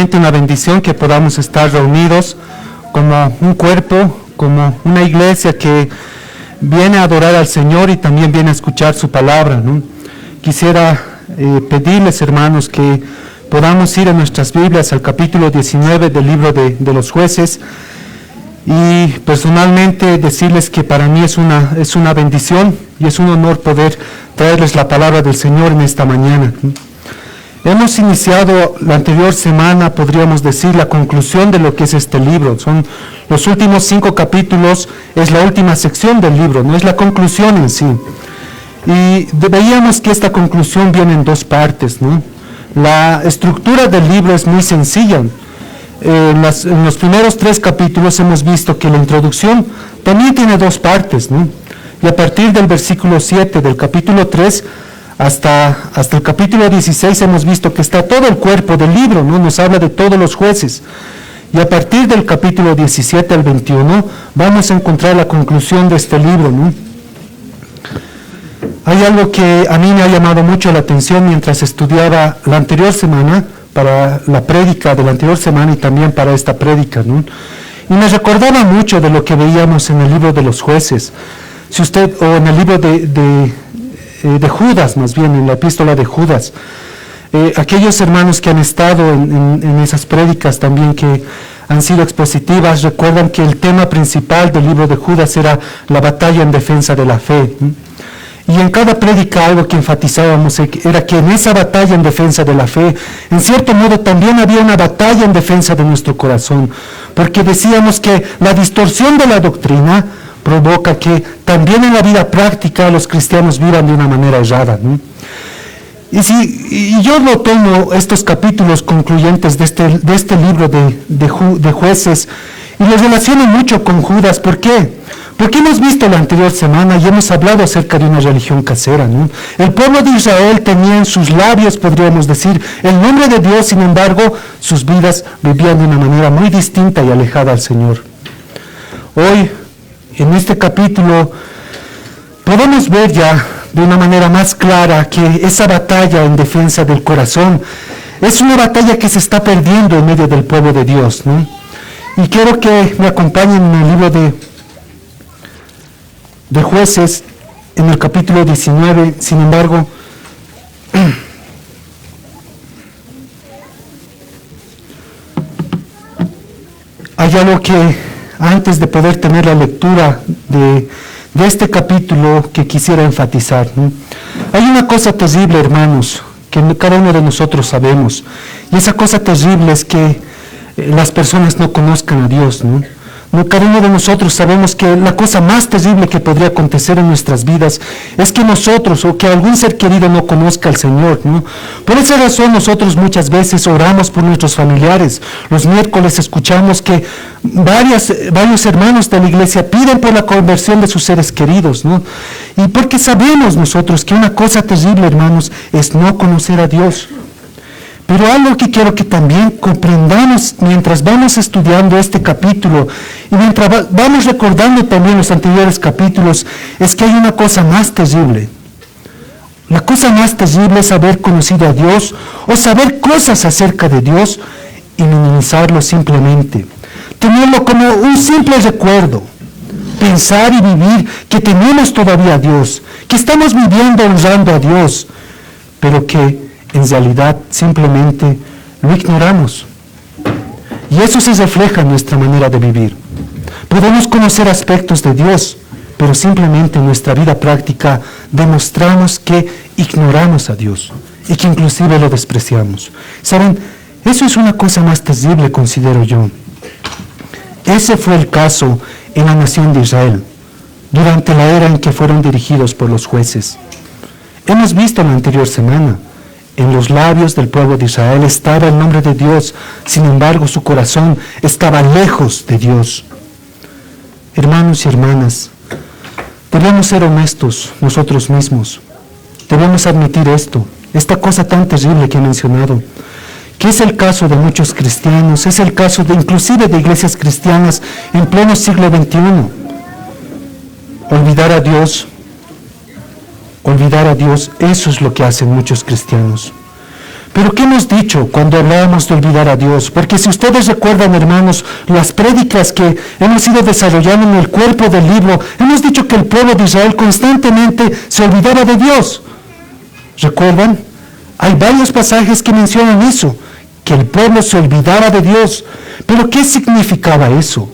realmente una bendición que podamos estar reunidos como un cuerpo, como una iglesia que viene a adorar al Señor y también viene a escuchar su palabra, ¿no? Quisiera pedirles, hermanos, que podamos ir en nuestras Biblias al capítulo 19 del libro de los Jueces, y personalmente decirles que para mí es una bendición y es un honor poder traerles la palabra del Señor en esta mañana. Hemos iniciado la anterior semana, podríamos decir, la conclusión de lo que es este libro. Son los últimos 5 capítulos, es la última sección del libro, no es la conclusión en sí. Y veíamos que esta conclusión viene en 2 partes, ¿no? La estructura del libro es muy sencilla. En los primeros 3 capítulos hemos visto que la introducción también tiene 2 partes, ¿no? Y a partir del versículo 7 del capítulo 3 hasta el capítulo 16 hemos visto que está todo el cuerpo del libro, ¿no? Nos habla de todos los jueces. Y a partir del capítulo 17 al 21 vamos a encontrar la conclusión de este libro, ¿no? Hay algo que a mí me ha llamado mucho la atención mientras estudiaba la anterior semana, para la prédica de la anterior semana y también para esta prédica, ¿no? Y me recordaba mucho de lo que veíamos en el libro de los jueces. O en el libro de Judas, más bien, en la epístola de Judas. Aquellos hermanos que han estado en esas prédicas también que han sido expositivas, recuerdan que el tema principal del libro de Judas era la batalla en defensa de la fe, ¿no? Y en cada prédica algo que enfatizábamos era que en esa batalla en defensa de la fe, en cierto modo también había una batalla en defensa de nuestro corazón, porque decíamos que la distorsión de la doctrina provoca que también en la vida práctica los cristianos vivan de una manera errada, ¿no? Y yo lo tomo estos capítulos concluyentes de este libro de jueces y los relaciono mucho con Judas. ¿Por qué? Porque hemos visto la anterior semana y hemos hablado acerca de una religión casera, ¿no? El pueblo de Israel tenía en sus labios, podríamos decir, el nombre de Dios, sin embargo, sus vidas vivían de una manera muy distinta y alejada al Señor. Hoy, en este capítulo, podemos ver ya de una manera más clara que esa batalla en defensa del corazón es una batalla que se está perdiendo en medio del pueblo de Dios, ¿no? Y quiero que me acompañen en el libro de Jueces, en el capítulo 19, sin embargo, hay algo que antes de poder tener la lectura de este capítulo que quisiera enfatizar, ¿no? Hay una cosa terrible, hermanos, que cada uno de nosotros sabemos, y esa cosa terrible es que las personas no conozcan a Dios, ¿no? Cada uno de nosotros sabemos que la cosa más terrible que podría acontecer en nuestras vidas es que nosotros o que algún ser querido no conozca al Señor, ¿no? Por esa razón nosotros muchas veces oramos por nuestros familiares. Los miércoles escuchamos que varios hermanos de la iglesia piden por la conversión de sus seres queridos, ¿no? Y porque sabemos nosotros que una cosa terrible, hermanos, es no conocer a Dios. Pero algo que quiero que también comprendamos mientras vamos estudiando este capítulo y mientras vamos recordando también los anteriores capítulos, es que hay una cosa más terrible. La cosa más terrible es haber conocido a Dios o saber cosas acerca de Dios y minimizarlo simplemente. Tenerlo como un simple recuerdo. Pensar y vivir que tenemos todavía a Dios, que estamos viviendo honrando a Dios, pero que en realidad simplemente lo ignoramos. Y eso se refleja en nuestra manera de vivir. Podemos conocer aspectos de Dios, pero simplemente en nuestra vida práctica demostramos que ignoramos a Dios y que inclusive lo despreciamos. ¿Saben? Eso es una cosa más terrible, considero yo. Ese fue el caso en la nación de Israel, durante la era en que fueron dirigidos por los jueces. Hemos visto la anterior semana, en los labios del pueblo de Israel estaba el nombre de Dios, sin embargo su corazón estaba lejos de Dios. Hermanos y hermanas, debemos ser honestos nosotros mismos. Debemos admitir esta cosa tan terrible que he mencionado, que es el caso de muchos cristianos, es el caso inclusive de iglesias cristianas en pleno siglo XXI. Olvidar a Dios, eso es lo que hacen muchos cristianos. Pero ¿qué hemos dicho cuando hablábamos de olvidar a Dios? Porque si ustedes recuerdan, hermanos, las prédicas que hemos ido desarrollando en el cuerpo del libro, hemos dicho que el pueblo de Israel constantemente se olvidaba de Dios. ¿Recuerdan? Hay varios pasajes que mencionan eso, que el pueblo se olvidaba de Dios. Pero ¿qué significaba eso?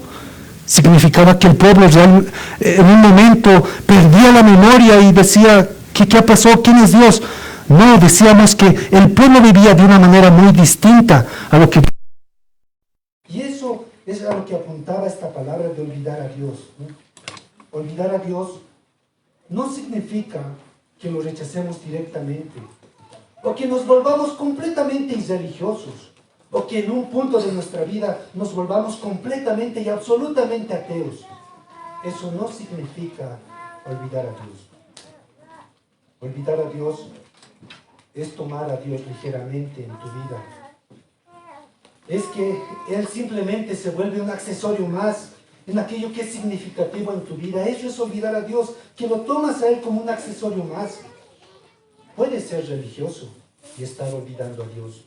Significaba que el pueblo en un momento perdía la memoria y decía, ¿qué pasó? ¿Quién es Dios? No, decíamos que el pueblo vivía de una manera muy distinta a lo que... Y eso es a lo que apuntaba esta palabra de olvidar a Dios, ¿no? Olvidar a Dios no significa que lo rechacemos directamente, o que nos volvamos completamente irreligiosos, o que en un punto de nuestra vida nos volvamos completamente y absolutamente ateos. Eso no significa olvidar a Dios. Olvidar a Dios es tomar a Dios ligeramente en tu vida. Es que Él simplemente se vuelve un accesorio más en aquello que es significativo en tu vida. Eso es olvidar a Dios, que lo tomas a Él como un accesorio más. Puedes ser religioso y estar olvidando a Dios,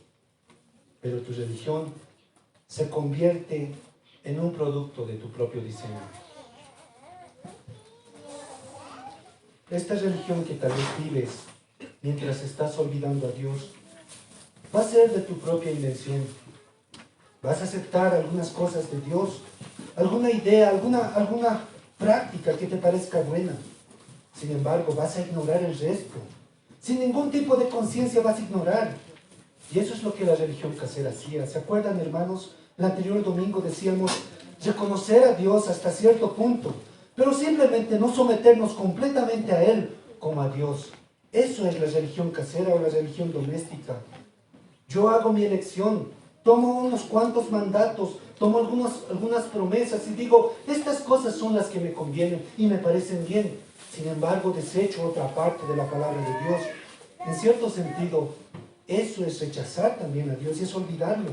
pero tu religión se convierte en un producto de tu propio diseño. Esta religión que tal vez vives mientras estás olvidando a Dios va a ser de tu propia invención. Vas a aceptar algunas cosas de Dios, alguna idea, alguna práctica que te parezca buena. Sin embargo, vas a ignorar el resto. Sin ningún tipo de conciencia vas a ignorar. Y eso es lo que la religión casera hacía. ¿Se acuerdan, hermanos? El anterior domingo decíamos reconocer a Dios hasta cierto punto, pero simplemente no someternos completamente a Él como a Dios. Eso es la religión casera o la religión doméstica. Yo hago mi elección, tomo unos cuantos mandatos, tomo algunas promesas y digo, estas cosas son las que me convienen y me parecen bien. Sin embargo, desecho otra parte de la palabra de Dios. En cierto sentido, eso es rechazar también a Dios y es olvidarlo.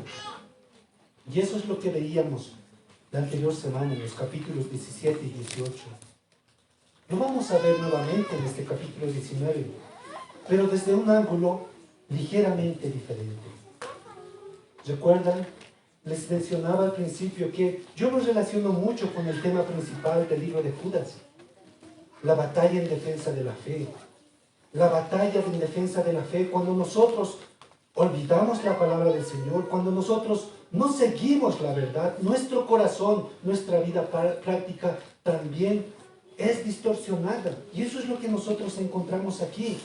Y eso es lo que veíamos la anterior semana en los capítulos 17 y 18. Lo vamos a ver nuevamente en este capítulo 19, pero desde un ángulo ligeramente diferente. ¿Recuerdan? Les mencionaba al principio que yo lo relaciono mucho con el tema principal del libro de Judas. La batalla en defensa de la fe. La batalla en defensa de la fe cuando nosotros olvidamos la palabra del Señor, cuando nosotros no seguimos la verdad, nuestro corazón, nuestra vida práctica también es distorsionada. Y eso es lo que nosotros encontramos aquí.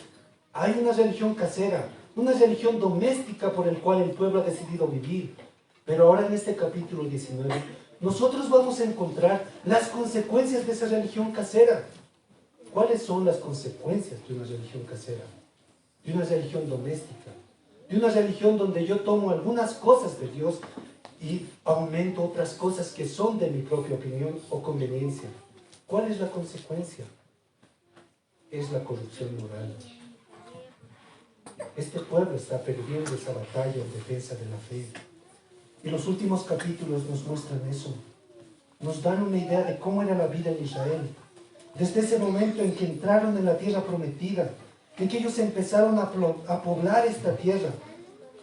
Hay una religión casera, una religión doméstica por el cual el pueblo ha decidido vivir. Pero ahora en este capítulo 19, nosotros vamos a encontrar las consecuencias de esa religión casera. ¿Cuáles son las consecuencias de una religión casera? De una religión doméstica. De una religión donde yo tomo algunas cosas de Dios y aumento otras cosas que son de mi propia opinión o conveniencia. ¿Cuál es la consecuencia? Es la corrupción moral. Este pueblo está perdiendo esa batalla en defensa de la fe. Y los últimos capítulos nos muestran eso. Nos dan una idea de cómo era la vida en Israel. Desde ese momento en que entraron en la tierra prometida, en que ellos empezaron a poblar esta tierra,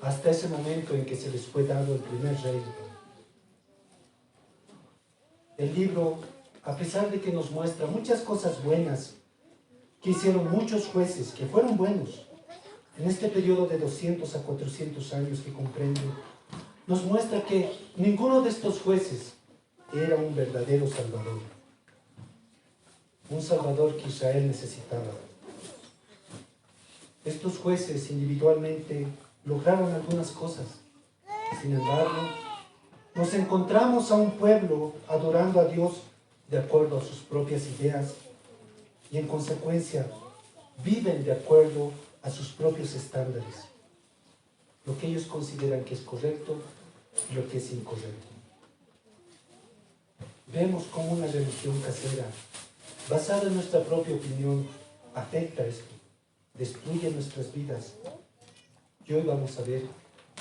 hasta ese momento en que se les fue dado el primer rey. El libro, a pesar de que nos muestra muchas cosas buenas que hicieron muchos jueces, que fueron buenos, en este periodo de 200 a 400 años que comprende, nos muestra que ninguno de estos jueces era un verdadero salvador. Un salvador que Israel necesitaba. Estos jueces individualmente lograron algunas cosas. Sin embargo, nos encontramos a un pueblo adorando a Dios de acuerdo a sus propias ideas y en consecuencia viven de acuerdo a sus propios estándares. Lo que ellos consideran que es correcto y lo que es incorrecto. Vemos cómo una religión casera, basada en nuestra propia opinión, afecta esto, destruye nuestras vidas. Y hoy vamos a ver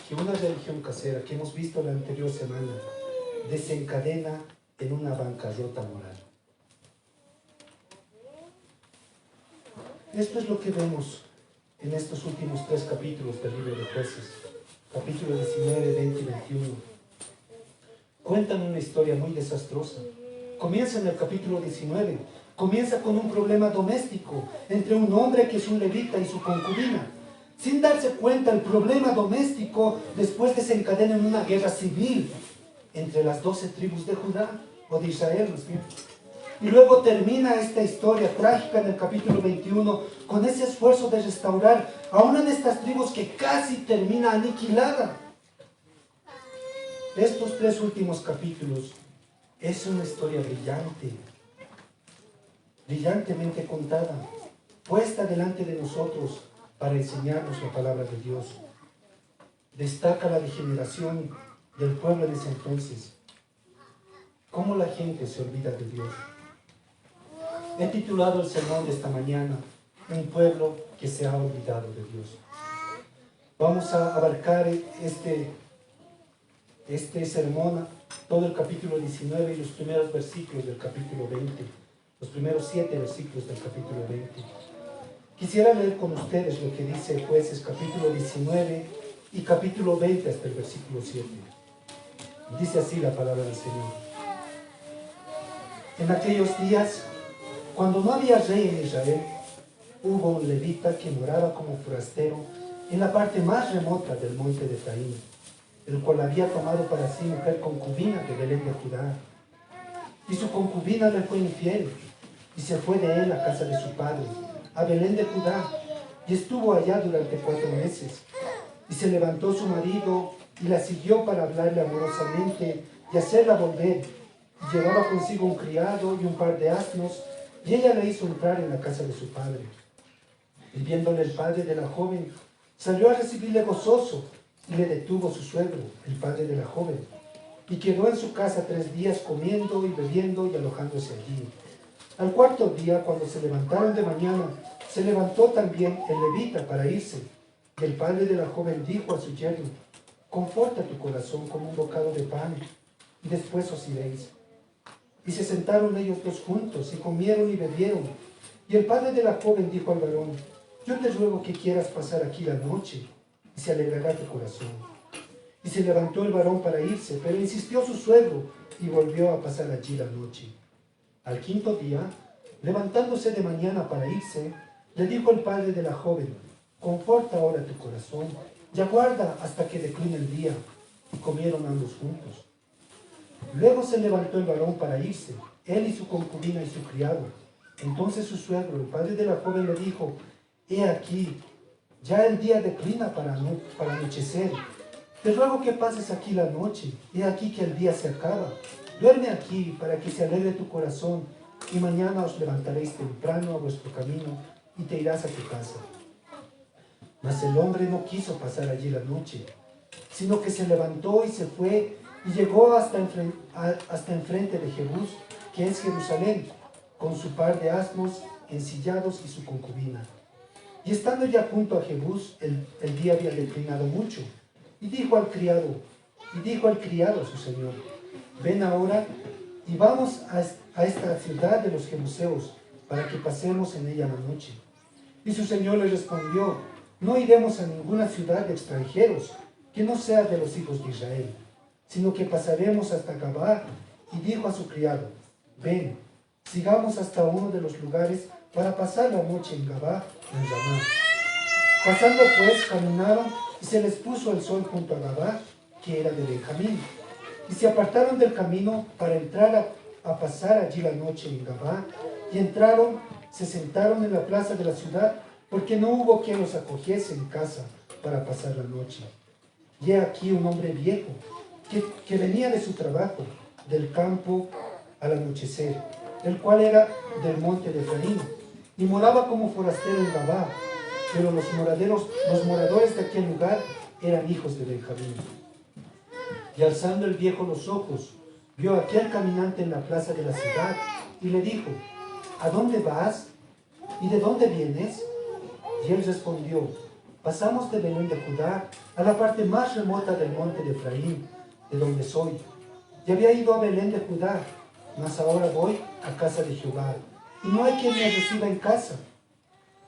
que una religión casera que hemos visto la anterior semana desencadena en una bancarrota moral. Esto es lo que vemos en estos últimos 3 capítulos del libro de Jueces, capítulos 19, 20 y 21. Cuentan una historia muy desastrosa. Comienza en el capítulo 19, comienza con un problema doméstico entre un hombre que es un levita y su concubina. Sin darse cuenta, el problema doméstico después desencadena en una guerra civil entre las 12 tribus de Judá o de Israel, ¿no es cierto? Y luego termina esta historia trágica en el capítulo 21 con ese esfuerzo de restaurar a una de estas tribus que casi termina aniquilada. Estos 3 últimos capítulos es una historia brillante, brillantemente contada, puesta delante de nosotros para enseñarnos la palabra de Dios. Destaca la degeneración del pueblo en ese entonces. ¿Cómo la gente se olvida de Dios? He titulado el sermón de esta mañana, Un pueblo que se ha olvidado de Dios. Vamos a abarcar este sermón, todo el capítulo 19 y los primeros versículos del capítulo 20, los primeros 7 versículos del capítulo 20. Quisiera leer con ustedes lo que dice Jueces capítulo 19 y capítulo 20 hasta el versículo 7. Dice así la palabra del Señor. En aquellos días, cuando no había rey en Israel, hubo un levita que moraba como forastero en la parte más remota del monte de Efraín, el cual había tomado para sí mujer concubina de Belén de Judá. Y su concubina le fue infiel, y se fue de él a casa de su padre, a Belén de Judá, y estuvo allá durante 4 meses. Y se levantó su marido, y la siguió para hablarle amorosamente y hacerla volver. Y llevaba consigo un criado y un par de asnos, y ella le hizo entrar en la casa de su padre. Y viéndole el padre de la joven, salió a recibirle gozoso, y le detuvo su suegro, el padre de la joven, y quedó en su casa 3 días comiendo y bebiendo y alojándose allí. Al 4.º día, cuando se levantaron de mañana, se levantó también el levita para irse, y el padre de la joven dijo a su yerno: conforta tu corazón con un bocado de pan, y después os iréis. Y se sentaron ellos 2 juntos, y comieron y bebieron. Y el padre de la joven dijo al varón: yo te ruego que quieras pasar aquí la noche, y se alegrará tu corazón. Y se levantó el varón para irse, pero insistió su suegro, y volvió a pasar allí la noche. Al 5.º día, levantándose de mañana para irse, le dijo el padre de la joven: conforta ahora tu corazón, y aguarda hasta que decline el día. Y comieron ambos juntos. Luego se levantó el varón para irse, él y su concubina y su criado. Entonces su suegro, el padre de la joven, le dijo: he aquí, ya el día declina para anochecer. Te ruego que pases aquí la noche. He aquí que el día se acaba. Duerme aquí para que se alegre tu corazón, y mañana os levantaréis temprano a vuestro camino y te irás a tu casa. Mas el hombre no quiso pasar allí la noche, sino que se levantó y se fue y llegó hasta enfrente de Jebús, que es Jerusalén, con su par de asnos ensillados y su concubina. Y estando ya junto a Jebús, el día había declinado mucho, y dijo al criado a su señor: ven ahora y vamos a esta ciudad de los jebuseos, para que pasemos en ella la noche. Y su señor le respondió: no iremos a ninguna ciudad de extranjeros que no sea de los hijos de Israel, sino que pasaremos hasta Gabá. Y dijo a su criado: ven, sigamos hasta uno de los lugares para pasar la noche en Gabá, en Ramá. Pasando pues, caminaron, y se les puso el sol junto a Gabá, que era de Benjamín. Y se apartaron del camino para entrar a pasar allí la noche en Gabá, y entraron, se sentaron en la plaza de la ciudad, porque no hubo quien los acogiese en casa para pasar la noche. Y he aquí un hombre viejo, que venía de su trabajo, del campo al anochecer, el cual era del monte de Efraín, y moraba como forastero en Gabá, pero los moradores de aquel lugar eran hijos de Benjamín. Y alzando el viejo los ojos, vio a aquel caminante en la plaza de la ciudad, y le dijo: ¿a dónde vas? ¿Y de dónde vienes? Y él respondió: pasamos de Belén de Judá a la parte más remota del monte de Efraín, de donde soy. Y había ido a Belén de Judá, mas ahora voy a casa de Jehová, y no hay quien me reciba en casa.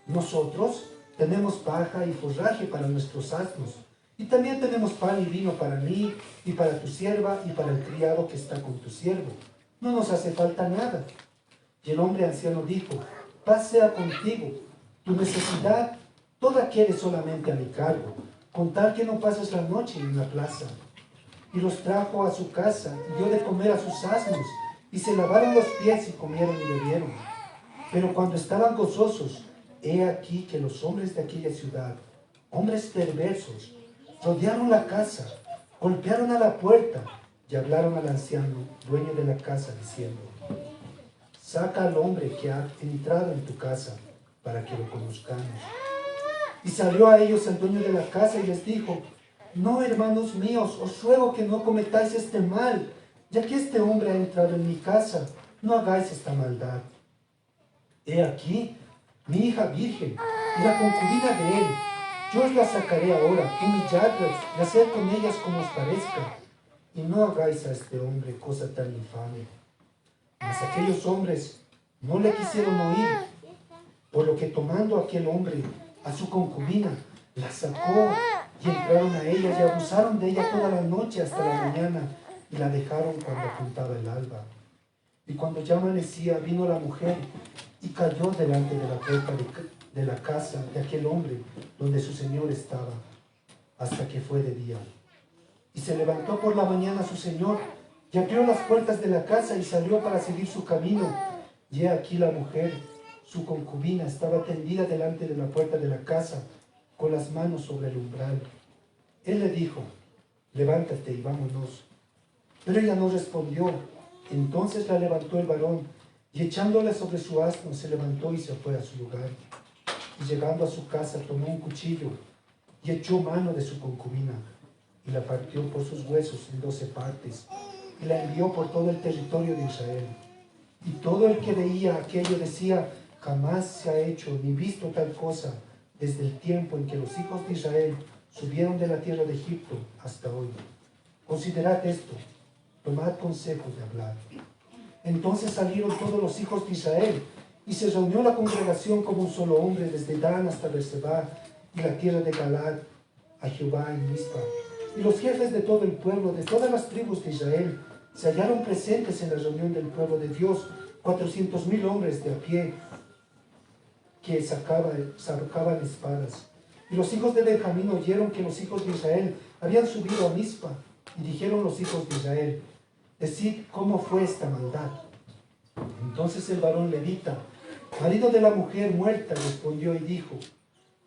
Nosotros Tenemos paja y forraje para nuestros asnos. Y también tenemos pan y vino para mí y para tu sierva y para el criado que está con tu siervo. No nos hace falta nada. Y el hombre anciano dijo, paz sea contigo. Tu necesidad toda quede solamente a mi cargo, con tal que no pases la noche en la plaza. Y los trajo a su casa y dio de comer a sus asnos, y se lavaron los pies y comieron y bebieron. Pero cuando estaban gozosos, he aquí que los hombres de aquella ciudad, hombres perversos, rodearon la casa, golpearon a la puerta y hablaron al anciano, dueño de la casa, diciendo, saca al hombre que ha entrado en tu casa, para que lo conozcamos. Y salió a ellos el dueño de la casa y les dijo, no, hermanos míos, os ruego que no cometáis este mal, ya que este hombre ha entrado en mi casa, no hagáis esta maldad. He aquí, mi hija virgen, y la concubina de él, yo os la sacaré ahora, humilladlas y hacer con ellas como os parezca, y no hagáis a este hombre cosa tan infame. Mas aquellos hombres no le quisieron oír, por lo que tomando aquel hombre a su concubina, la sacó y entraron a ella y abusaron de ella toda la noche hasta la mañana y la dejaron cuando apuntaba el alba. Y cuando ya amanecía, vino la mujer y cayó delante de la puerta de la casa de aquel hombre donde su señor estaba, hasta que fue de día. Y se levantó por la mañana su señor y abrió las puertas de la casa y salió para seguir su camino. Y he aquí la mujer, su concubina, estaba tendida delante de la puerta de la casa, con las manos sobre el umbral. Él le dijo, levántate y vámonos. Pero ella no respondió. Entonces la levantó el varón, y echándola sobre su asno, se levantó y se fue a su lugar. Y llegando a su casa, tomó un cuchillo, y echó mano de su concubina, y la partió por sus huesos en 12 partes, y la envió por todo el territorio de Israel. Y todo el que veía aquello decía, jamás se ha hecho ni visto tal cosa desde el tiempo en que los hijos de Israel subieron de la tierra de Egipto hasta hoy. Considerad esto, tomad consejo de hablar. Entonces salieron todos los hijos de Israel, y se reunió la congregación como un solo hombre, desde Dan hasta Berseba, y la tierra de Galad, a Jehová en Mizpa. Y los jefes de todo el pueblo, de todas las tribus de Israel, se hallaron presentes en la reunión del pueblo de Dios, 400,000 hombres de a pie, que sacaban espadas. Y los hijos de Benjamín oyeron que los hijos de Israel habían subido a Mizpa, y dijeron los hijos de Israel, decid cómo fue esta maldad. Entonces el varón levita, marido de la mujer muerta, respondió y dijo,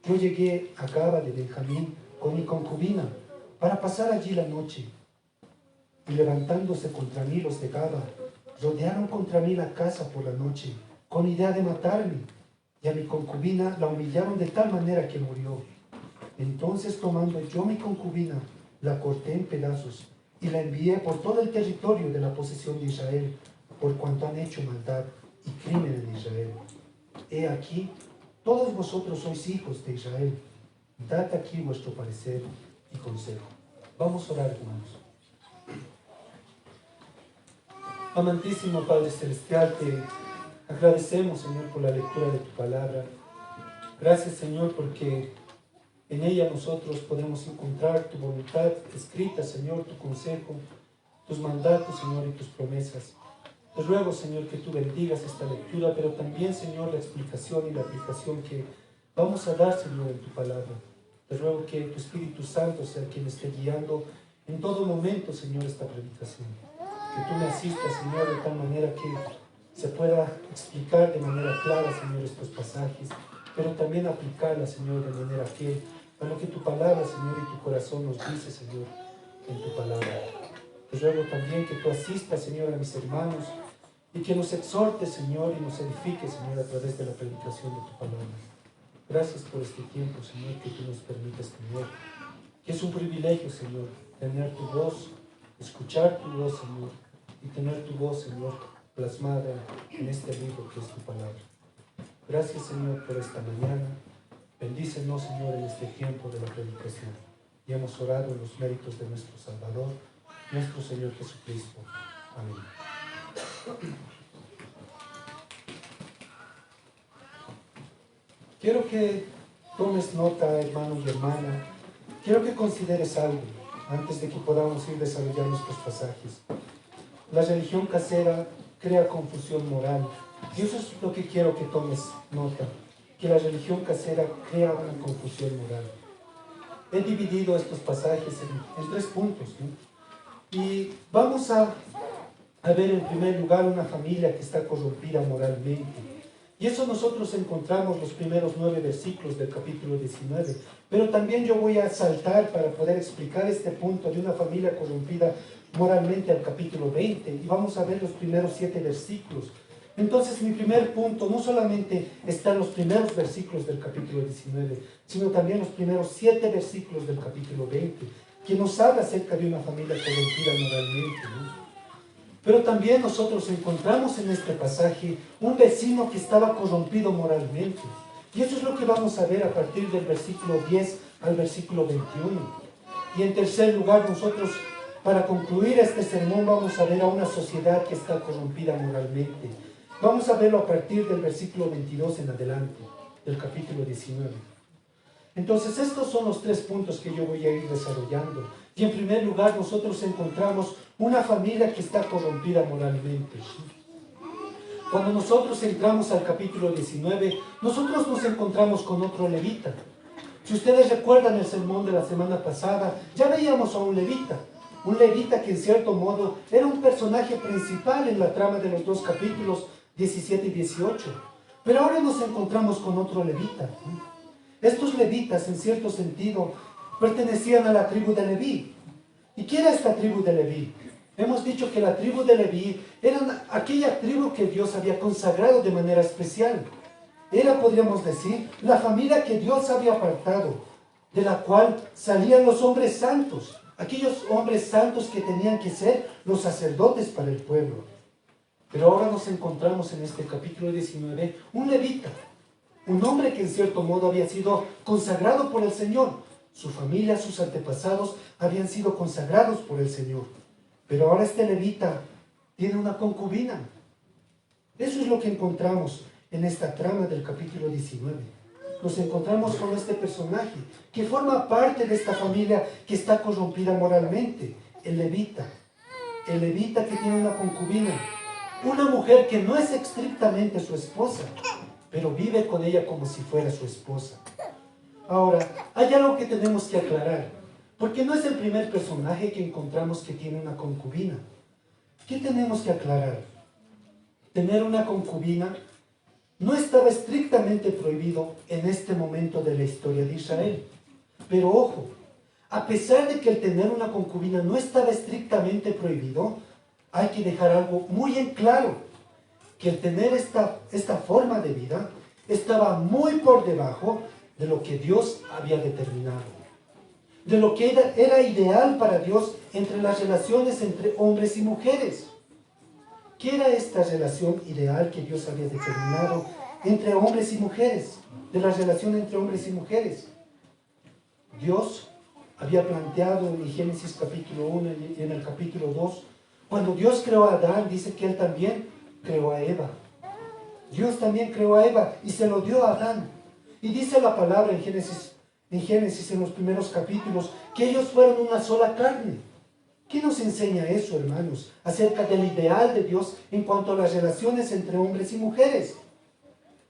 yo llegué a Gaba de Benjamín con mi concubina para pasar allí la noche. Y levantándose contra mí los de Gaba, rodearon contra mí la casa por la noche, con idea de matarme, y a mi concubina la humillaron de tal manera que murió. Entonces tomando yo mi concubina, la corté en pedazos, y la envié por todo el territorio de la posesión de Israel, por cuanto han hecho maldad y crimen en Israel. He aquí, todos vosotros sois hijos de Israel. Dad aquí vuestro parecer y consejo. Vamos a orar, hermanos. Amantísimo Padre Celestial, te agradecemos, Señor, por la lectura de tu palabra. Gracias, Señor, porque en ella nosotros podemos encontrar tu voluntad escrita, Señor, tu consejo, tus mandatos, Señor, y tus promesas. Te ruego, Señor, que tú bendigas esta lectura, pero también, Señor, la explicación y la aplicación que vamos a dar, Señor, en tu palabra. Te ruego que tu Espíritu Santo sea quien esté guiando en todo momento, Señor, esta predicación. Que tú me asistas, Señor, de tal manera que se pueda explicar de manera clara, Señor, estos pasajes, pero también aplicarla, Señor, de manera fiel a lo que tu palabra, Señor, y tu corazón nos dice, Señor, en tu palabra. Te ruego también que tú asistas, Señor, a mis hermanos y que nos exhortes, Señor, y nos edifiques, Señor, a través de la predicación de tu palabra. Gracias por este tiempo, Señor, que tú nos permites tener. Que es un privilegio, Señor, tener tu voz, escuchar tu voz, Señor, y tener tu voz, Señor, plasmada en este libro que es tu palabra. Gracias, Señor, por esta mañana. Bendícenos, Señor, en este tiempo de la predicación. Y hemos orado en los méritos de nuestro Salvador, nuestro Señor Jesucristo. Amén. Quiero que tomes nota, hermano y hermana. Quiero que consideres algo antes de que podamos ir desarrollando estos pasajes. La religión casera crea confusión moral. Y eso es lo que quiero que tomes nota, que la religión casera crea una confusión moral. He dividido estos pasajes en 3 puntos, ¿no? Y vamos a ver en primer lugar una familia que está corrompida moralmente. Y eso nosotros encontramos los primeros 9 versículos del capítulo 19. Pero también yo voy a saltar para poder explicar este punto de una familia corrompida moralmente al capítulo 20. Y vamos a ver los primeros 7 versículos. Entonces mi primer punto no solamente está en los primeros versículos del capítulo 19, sino también los primeros 7 versículos del capítulo 20, que nos habla acerca de una familia corrompida moralmente, ¿no? Pero también nosotros encontramos en este pasaje un vecino que estaba corrompido moralmente. Y eso es lo que vamos a ver a partir del versículo 10 al versículo 21. Y en tercer lugar, nosotros, para concluir este sermón, vamos a ver a una sociedad que está corrompida moralmente. Vamos a verlo a partir del versículo 22 en adelante, del capítulo 19. Entonces, estos son los 3 puntos que yo voy a ir desarrollando. Y en primer lugar, nosotros encontramos una familia que está corrompida moralmente. Cuando nosotros entramos al capítulo 19, nosotros nos encontramos con otro levita. Si ustedes recuerdan el sermón de la semana pasada, ya veíamos a un levita que en cierto modo era un personaje principal en la trama de los 2 capítulos 17 y 18. Pero ahora nos encontramos con otro levita. Estos levitas, en cierto sentido, pertenecían a la tribu de Leví. ¿Y qué era esta tribu de Leví? Hemos dicho que la tribu de Leví era aquella tribu que Dios había consagrado de manera especial. Era, podríamos decir, la familia que Dios había apartado, de la cual salían los hombres santos, aquellos hombres santos que tenían que ser los sacerdotes para el pueblo. Pero ahora nos encontramos en este capítulo 19, un levita, un hombre que en cierto modo había sido consagrado por el Señor. Su familia, sus antepasados habían sido consagrados por el Señor. Pero ahora este levita tiene una concubina. Eso es lo que encontramos en esta trama del capítulo 19. Nos encontramos con este personaje que forma parte de esta familia que está corrompida moralmente. El levita que tiene una concubina. Una mujer que no es estrictamente su esposa, pero vive con ella como si fuera su esposa. Ahora, hay algo que tenemos que aclarar, porque no es el primer personaje que encontramos que tiene una concubina. ¿Qué tenemos que aclarar? Tener una concubina no estaba estrictamente prohibido en este momento de la historia de Israel. Pero ojo, a pesar de que el tener una concubina no estaba estrictamente prohibido, hay que dejar algo muy en claro, que el tener esta forma de vida estaba muy por debajo de lo que Dios había determinado, de lo que era ideal para Dios entre las relaciones entre hombres y mujeres. ¿Qué era esta relación ideal que Dios había determinado entre hombres y mujeres? De la relación entre hombres y mujeres. Dios había planteado en Génesis capítulo 1 y en el capítulo 2, cuando Dios creó a Adán, dice que Él también creó a Eva. Dios también creó a Eva y se lo dio a Adán. Y dice la palabra en Génesis en los primeros capítulos, que ellos fueron una sola carne. ¿Qué nos enseña eso, hermanos, acerca del ideal de Dios en cuanto a las relaciones entre hombres y mujeres?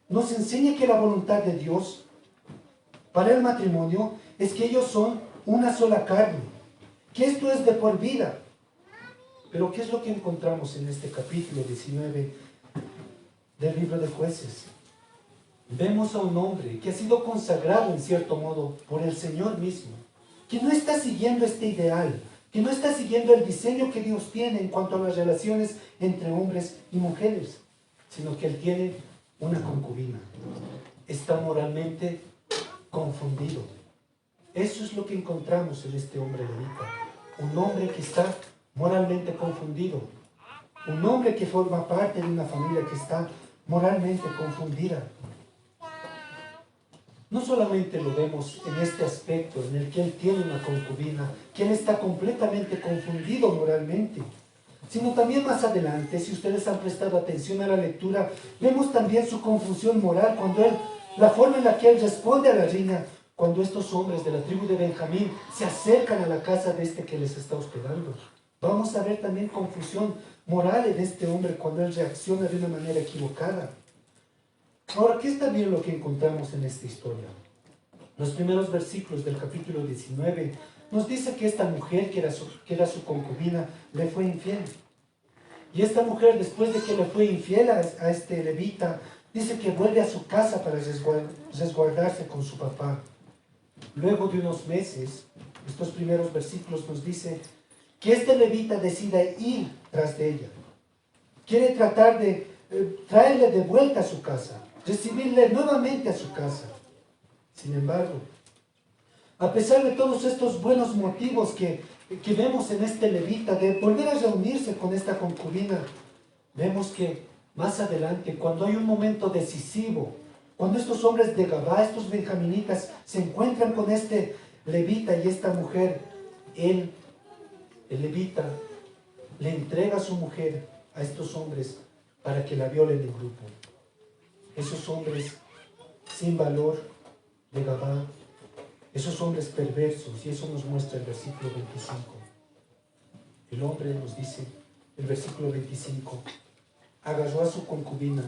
Nos enseña que la voluntad de Dios para el matrimonio es que ellos son una sola carne, que esto es de por vida. Pero ¿qué es lo que encontramos en este capítulo 19 del libro de Jueces? Vemos a un hombre que ha sido consagrado en cierto modo por el Señor mismo, que no está siguiendo este ideal, que no está siguiendo el diseño que Dios tiene en cuanto a las relaciones entre hombres y mujeres, sino que él tiene una concubina. Está moralmente confundido. Eso es lo que encontramos en este hombre levita. Un hombre que está moralmente confundido. Un hombre que forma parte de una familia que está moralmente confundida. No solamente lo vemos en este aspecto en el que él tiene una concubina, que él está completamente confundido moralmente, sino también más adelante, si ustedes han prestado atención a la lectura, vemos también su confusión moral cuando él la forma en la que él responde a la reina cuando estos hombres de la tribu de Benjamín se acercan a la casa de este que les está hospedando. Vamos a ver también confusión moral en este hombre cuando él reacciona de una manera equivocada. Ahora, ¿qué está bien lo que encontramos en esta historia? Los primeros versículos del capítulo 19 nos dice que esta mujer, que era su concubina, le fue infiel. Y esta mujer, después de que le fue infiel a este levita, dice que vuelve a su casa para resguardarse con su papá. Luego de unos meses, estos primeros versículos nos dice que este levita decide ir tras de ella. Quiere tratar de traerle de vuelta a su casa, recibirle nuevamente a su casa. Sin embargo, a pesar de todos estos buenos motivos que vemos en este levita de volver a reunirse con esta concubina, vemos que más adelante, cuando hay un momento decisivo, cuando estos hombres de Gabá, estos benjaminitas, se encuentran con este levita y esta mujer, el levita, le entrega a su mujer a estos hombres para que la violen en grupo. Esos hombres sin valor de Gabá, esos hombres perversos, y eso nos muestra el versículo 25. El hombre nos dice, el versículo 25, agarró a su concubina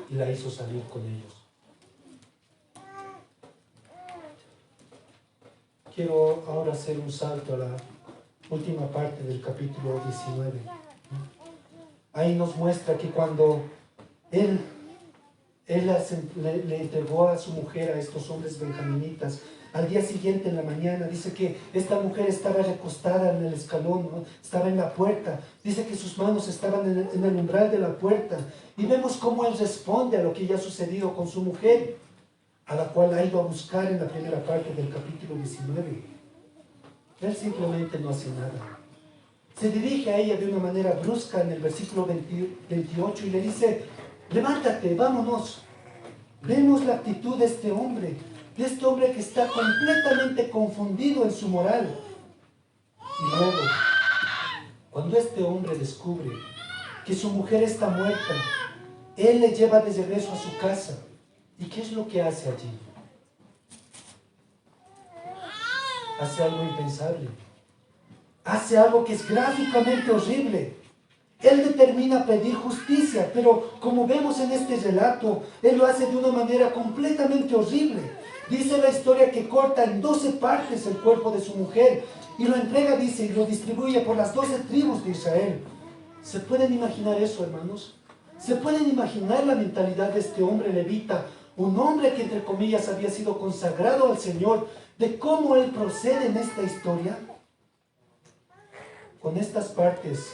y la hizo salir con ellos. Quiero ahora hacer un salto a la última parte del capítulo 19. Ahí nos muestra que cuando él le entregó a su mujer a estos hombres benjaminitas, al día siguiente en la mañana, dice que esta mujer estaba recostada en el escalón, ¿no? Estaba en la puerta, dice que sus manos estaban en el umbral de la puerta, y vemos cómo él responde a lo que ya ha sucedido con su mujer, a la cual ha ido a buscar en la primera parte del capítulo 19. Él simplemente no hace nada. Se dirige a ella de una manera brusca en el versículo 28 y le dice, levántate, vámonos. Vemos la actitud de este hombre que está completamente confundido en su moral. Y luego, cuando este hombre descubre que su mujer está muerta, él le lleva de regreso a su casa. ¿Y qué es lo que hace allí? Hace algo impensable. Hace algo que es gráficamente horrible. Él determina pedir justicia, pero como vemos en este relato, él lo hace de una manera completamente horrible. Dice la historia que corta en 12 partes el cuerpo de su mujer y lo entrega, dice, y lo distribuye por las 12 tribus de Israel. ¿Se pueden imaginar eso, hermanos? ¿Se pueden imaginar la mentalidad de este hombre levita? Un hombre que, entre comillas, había sido consagrado al Señor, de cómo él procede en esta historia. Con estas partes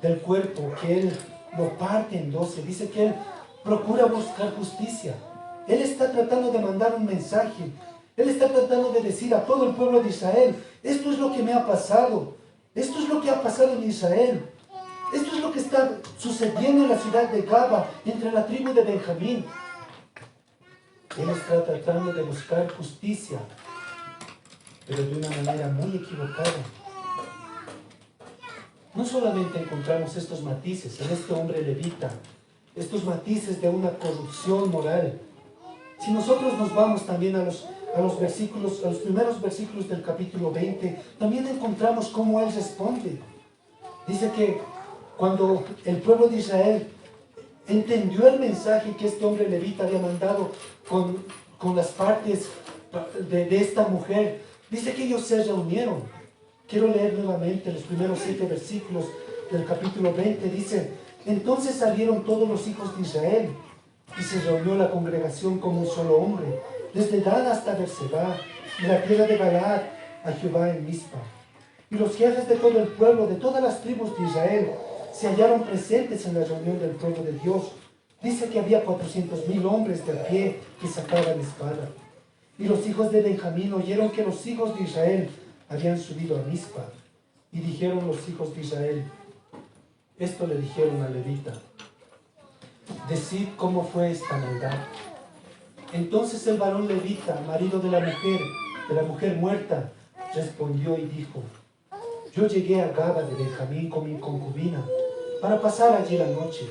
del cuerpo que él lo parte en 12, dice que él procura buscar justicia. Él está tratando de mandar un mensaje. Él está tratando de decir a todo el pueblo de Israel, esto es lo que me ha pasado. Esto es lo que ha pasado en Israel. Esto es lo que está sucediendo en la ciudad de Gaba, entre la tribu de Benjamín. Él está tratando de buscar justicia, pero de una manera muy equivocada. No solamente encontramos estos matices en este hombre levita, estos matices de una corrupción moral. Si nosotros nos vamos también a los primeros versículos del capítulo 20, también encontramos cómo él responde. Dice que cuando el pueblo de Israel entendió el mensaje que este hombre levita había mandado con las partes de esta mujer, dice que ellos se reunieron. Quiero leer nuevamente los primeros 7 versículos del capítulo 20. Dice, entonces salieron todos los hijos de Israel y se reunió la congregación como un solo hombre, desde Dan hasta Berseba, y la tierra de Galaad, a Jehová en Mizpa. Y los jefes de todo el pueblo, de todas las tribus de Israel, se hallaron presentes en la reunión del pueblo de Dios. Dice que había 400,000 hombres de a pie que sacaban espada. Y los hijos de Benjamín oyeron que los hijos de Israel habían subido a Mizpa. Y dijeron los hijos de Israel, esto le dijeron a Levita, decid cómo fue esta maldad. Entonces el varón levita, marido de la mujer muerta, respondió y dijo, yo llegué a Gaba de Benjamín con mi concubina para pasar allí la noche.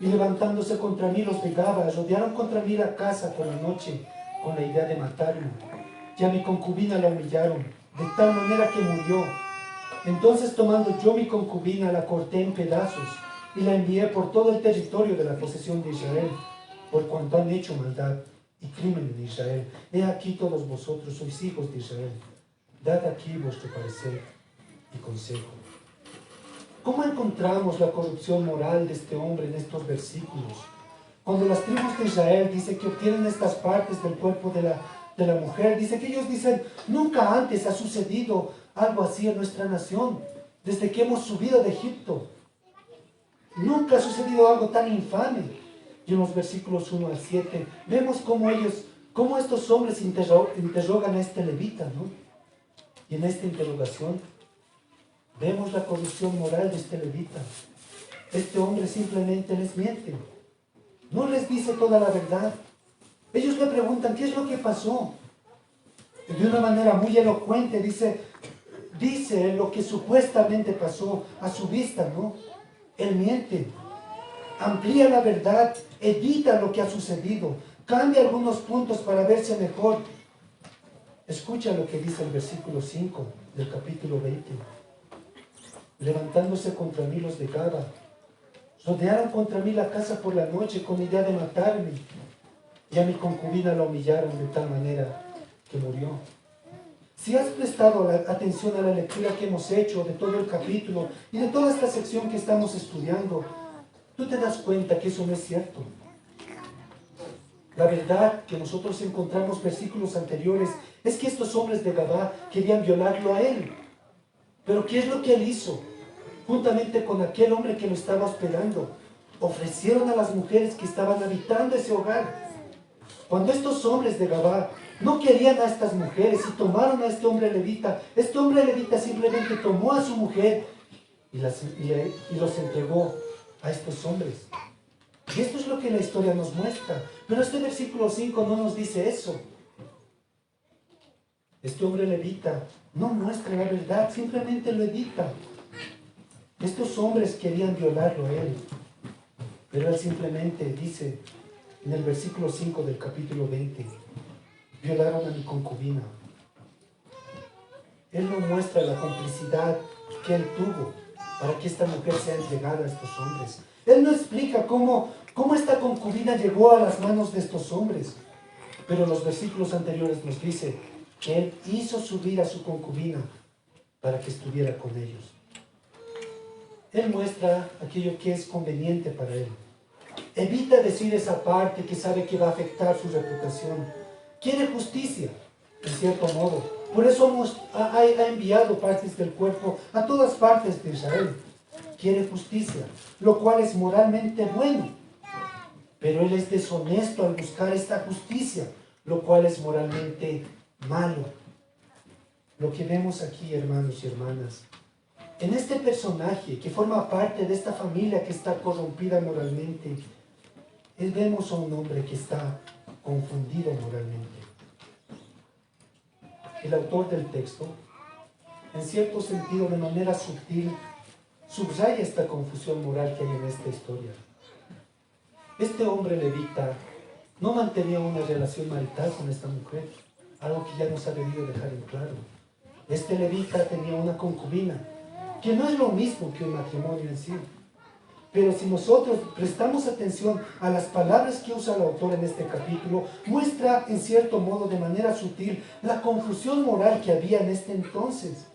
Y levantándose contra mí los de Gaba, rodearon contra mí la casa por la noche, con la idea de matarme. Y a mi concubina la humillaron, de tal manera que murió. Entonces, tomando yo mi concubina, la corté en pedazos y la envié por todo el territorio de la posesión de Israel, por cuanto han hecho maldad y crimen en Israel. He aquí todos vosotros sois hijos de Israel. Dad aquí vuestro parecer y consejo. ¿Cómo encontramos la corrupción moral de este hombre en estos versículos? Cuando las tribus de Israel dice que obtienen estas partes del cuerpo de la mujer, dice que ellos dicen, nunca antes ha sucedido algo así en nuestra nación, desde que hemos subido de Egipto. Nunca ha sucedido algo tan infame. Y en los versículos 1 al 7, vemos cómo estos hombres interrogan a este levita, ¿no? Y en esta interrogación, vemos la corrupción moral de este levita. Este hombre simplemente les miente. No les dice toda la verdad. Ellos le preguntan, ¿qué es lo que pasó? Y de una manera muy elocuente dice lo que supuestamente pasó a su vista, ¿no? Él miente. Amplía la verdad, edita lo que ha sucedido, cambia algunos puntos para verse mejor. Escucha lo que dice el versículo 5 del capítulo 20. Levantándose contra mí los de Gaba, rodearon contra mí la casa por la noche con idea de matarme, y a mi concubina la humillaron de tal manera que murió. Si has prestado atención a la lectura que hemos hecho de todo el capítulo y de toda esta sección que estamos estudiando, tú te das cuenta que eso no es cierto. La verdad que nosotros encontramos versículos anteriores es que estos hombres de Gabá querían violarlo a él. Pero ¿qué es lo que él hizo? Juntamente con aquel hombre que lo estaba hospedando, ofrecieron a las mujeres que estaban habitando ese hogar. Cuando estos hombres de Gabá no querían a estas mujeres y tomaron a este hombre levita, este hombre levita simplemente tomó a su mujer y los entregó a estos hombres. Y esto es lo que la historia nos muestra. Pero este versículo 5 no nos dice eso. Este hombre levita no muestra la verdad, simplemente lo edita. Estos hombres querían violarlo a él, pero él simplemente dice en el versículo 5 del capítulo 20, violaron a mi concubina. Él no muestra la complicidad que él tuvo para que esta mujer sea entregada a estos hombres. Él no explica cómo esta concubina llegó a las manos de estos hombres. Pero los versículos anteriores nos dice que él hizo subir a su concubina para que estuviera con ellos. Él muestra aquello que es conveniente para él. Evita decir esa parte que sabe que va a afectar su reputación. Quiere justicia, en cierto modo. Por eso ha enviado partes del cuerpo a todas partes de Israel. Quiere justicia, lo cual es moralmente bueno. Pero él es deshonesto al buscar esta justicia, lo cual es moralmente malo. Lo que vemos aquí, hermanos y hermanas, en este personaje que forma parte de esta familia que está corrompida moralmente, vemos a un hombre que está confundido moralmente. El autor del texto, en cierto sentido, de manera sutil, subraya esta confusión moral que hay en esta historia. Este hombre levita no mantenía una relación marital con esta mujer, algo que ya nos ha debido dejar en claro. Este levita tenía una concubina, que no es lo mismo que un matrimonio en sí. Pero si nosotros prestamos atención a las palabras que usa el autor en este capítulo, muestra en cierto modo, de manera sutil, la confusión moral que había en este entonces.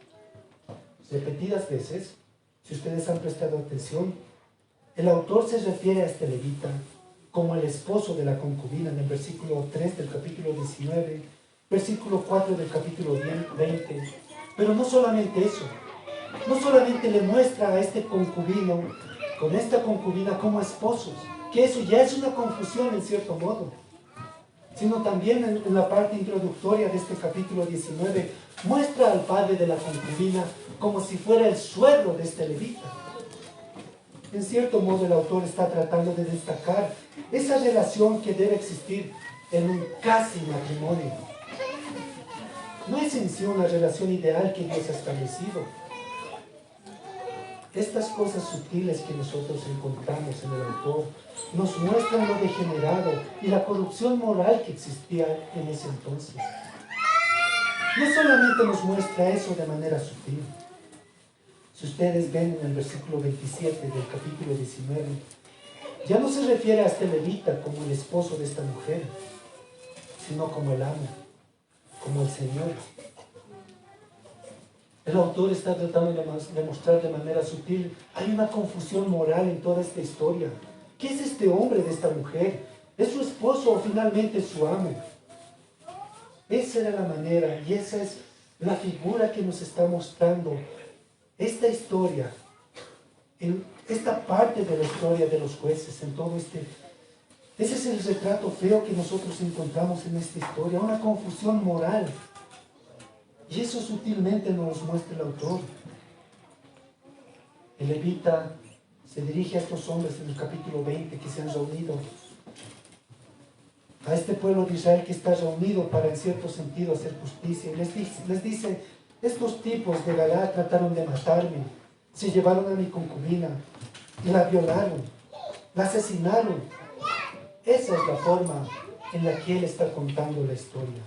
Repetidas veces, si ustedes han prestado atención, el autor se refiere a este levita como el esposo de la concubina en el versículo 3 del capítulo 19, versículo 4 del capítulo 20. Pero no solamente eso, no solamente le muestra a este concubino, con esta concubina como esposos, que eso ya es una confusión en cierto modo, sino también en la parte introductoria de este capítulo 19, muestra al padre de la concubina como si fuera el suegro de este levita. En cierto modo el autor está tratando de destacar esa relación que debe existir en un casi matrimonio. No es en sí una relación ideal que Dios ha establecido. Estas cosas sutiles que nosotros encontramos en el autor nos muestran lo degenerado y la corrupción moral que existía en ese entonces. No solamente nos muestra eso de manera sutil. Si ustedes ven en el versículo 27 del capítulo 19, ya no se refiere a este levita como el esposo de esta mujer, sino como el amo, como el Señor. El autor está tratando de mostrar de manera sutil, hay una confusión moral en toda esta historia. ¿Qué es este hombre de esta mujer? ¿Es su esposo o finalmente su amo? Esa era la manera y esa es la figura que nos está mostrando esta historia, en esta parte de la historia de los jueces, en todo este... Ese es el retrato feo que nosotros encontramos en esta historia, una confusión moral. Y eso sutilmente nos muestra el autor. El levita se dirige a estos hombres en el capítulo 20 que se han reunido, a este pueblo de Israel que está reunido para en cierto sentido hacer justicia. Y les dice, estos tipos de Galaad trataron de matarme, se llevaron a mi concubina y la violaron, la asesinaron. Esa es la forma en la que él está contando la historia.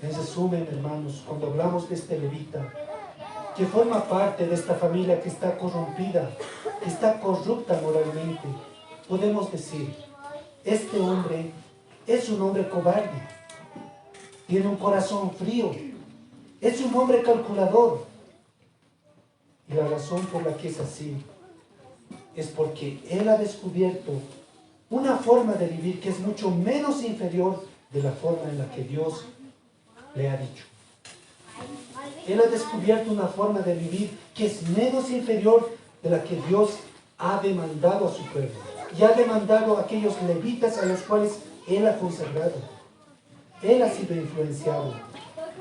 En resumen, hermanos, cuando hablamos de este levita, que forma parte de esta familia que está corrompida, que está corrupta moralmente, podemos decir, este hombre es un hombre cobarde, tiene un corazón frío, es un hombre calculador. Y la razón por la que es así es porque él ha descubierto una forma de vivir que es mucho menos inferior de la forma en la que Dios le ha dicho. Él ha descubierto una forma de vivir que es menos inferior de la que Dios ha demandado a su pueblo. Y ha demandado a aquellos levitas a los cuales él ha consagrado. Él ha sido influenciado,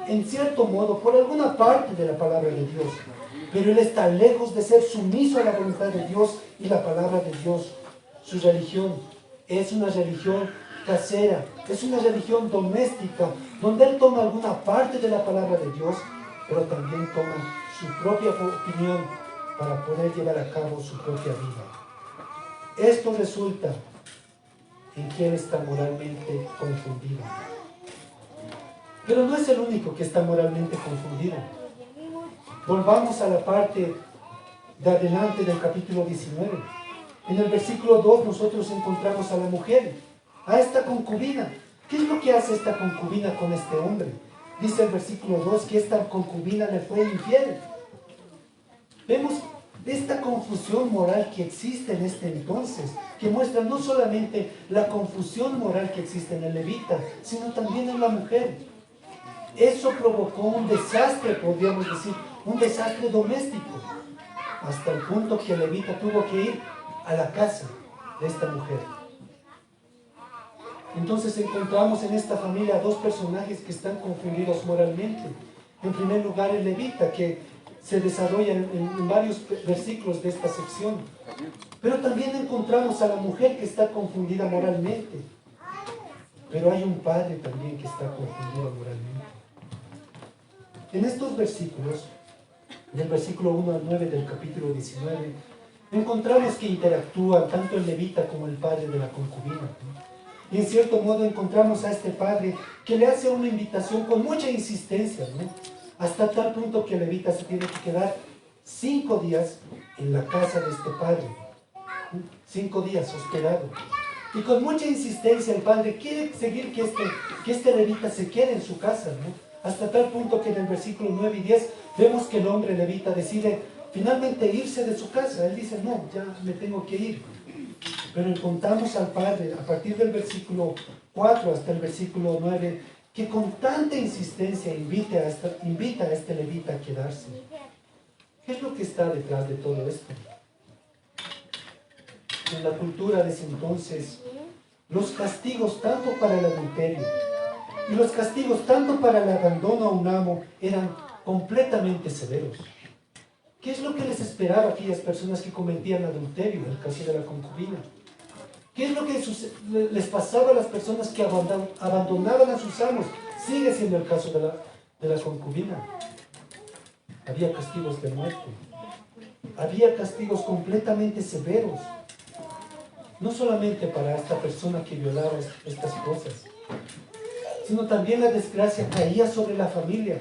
en cierto modo, por alguna parte de la palabra de Dios. Pero él está lejos de ser sumiso a la voluntad de Dios y la palabra de Dios. Su religión es una religión casera, es una religión doméstica, donde él toma alguna parte de la palabra de Dios, pero también toma su propia opinión para poder llevar a cabo su propia vida. Esto resulta en que él está moralmente confundido. Pero no es el único que está moralmente confundido. Volvamos a la parte de adelante del capítulo 19. En el versículo 2 nosotros encontramos a la mujer, a esta concubina. ¿Qué es lo que hace esta concubina con este hombre? Dice el versículo 2 que esta concubina le fue infiel. Vemos esta confusión moral que existe en este entonces, que muestra no solamente la confusión moral que existe en el levita, sino también en la mujer. Eso provocó un desastre, podríamos decir, un desastre doméstico, hasta el punto que el levita tuvo que ir a la casa de esta mujer. Entonces encontramos en esta familia dos personajes que están confundidos moralmente. En primer lugar, el levita, que se desarrolla en varios versículos de esta sección. Pero también encontramos a la mujer que está confundida moralmente. Pero hay un padre también que está confundido moralmente. En estos versículos, del versículo 1 al 9 del capítulo 19, encontramos que interactúan tanto el levita como el padre de la concubina. Y en cierto modo encontramos a este padre que le hace una invitación con mucha insistencia, ¿no? Hasta tal punto que el levita se tiene que quedar 5 días en la casa de este padre. 5 días hospedado. Y con mucha insistencia el padre quiere seguir que este levita se quede en su casa, ¿no? Hasta tal punto que en el versículo 9 y 10 vemos que el hombre levita decide finalmente irse de su casa. Él dice, no, ya me tengo que ir. Pero encontramos al padre, a partir del versículo 4 hasta el versículo 9, que con tanta insistencia invita a este levita a quedarse. ¿Qué es lo que está detrás de todo esto? En la cultura de ese entonces, los castigos tanto para el adulterio y los castigos tanto para el abandono a un amo eran completamente severos. ¿Qué es lo que les esperaba a aquellas personas que cometían adulterio, en el caso de la concubina? ¿Qué es lo que les pasaba a las personas que abandonaban a sus amos? Sigue siendo el caso de la concubina. Había castigos de muerte. había castigos completamente severos, no solamente para esta persona que violaba estas cosas, sino también la desgracia caía sobre la familia.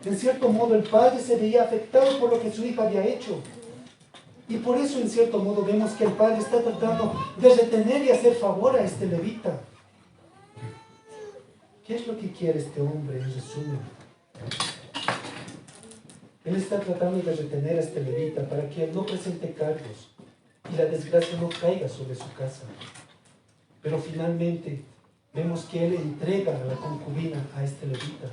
En cierto modo, el padre se veía afectado por lo que su hija había hecho. Y por eso, en cierto modo, vemos que el padre está tratando de retener y hacer favor a este levita. ¿Qué es lo que quiere este hombre, en resumen? Él está tratando de retener a este levita para que él no presente cargos y la desgracia no caiga sobre su casa. Pero finalmente vemos que él entrega a la concubina a este levita.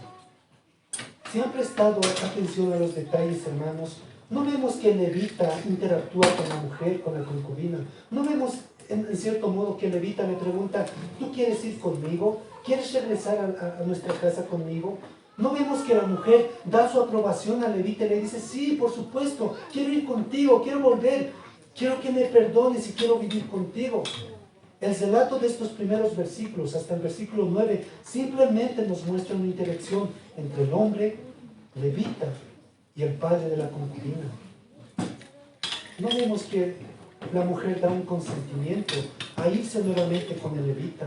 Si han prestado atención a los detalles, hermanos, no vemos que el levita interactúa con la mujer, con la concubina. No vemos, en cierto modo, que el levita le pregunta, ¿tú quieres ir conmigo? ¿Quieres regresar a nuestra casa conmigo? No vemos que la mujer da su aprobación al levita y le dice, sí, por supuesto, quiero ir contigo, quiero volver, quiero que me perdones y quiero vivir contigo. El relato de estos primeros versículos, hasta el versículo 9, simplemente nos muestra una interacción entre el hombre, levita, y el padre de la concubina. No vemos que la mujer da un consentimiento a irse nuevamente con el levita.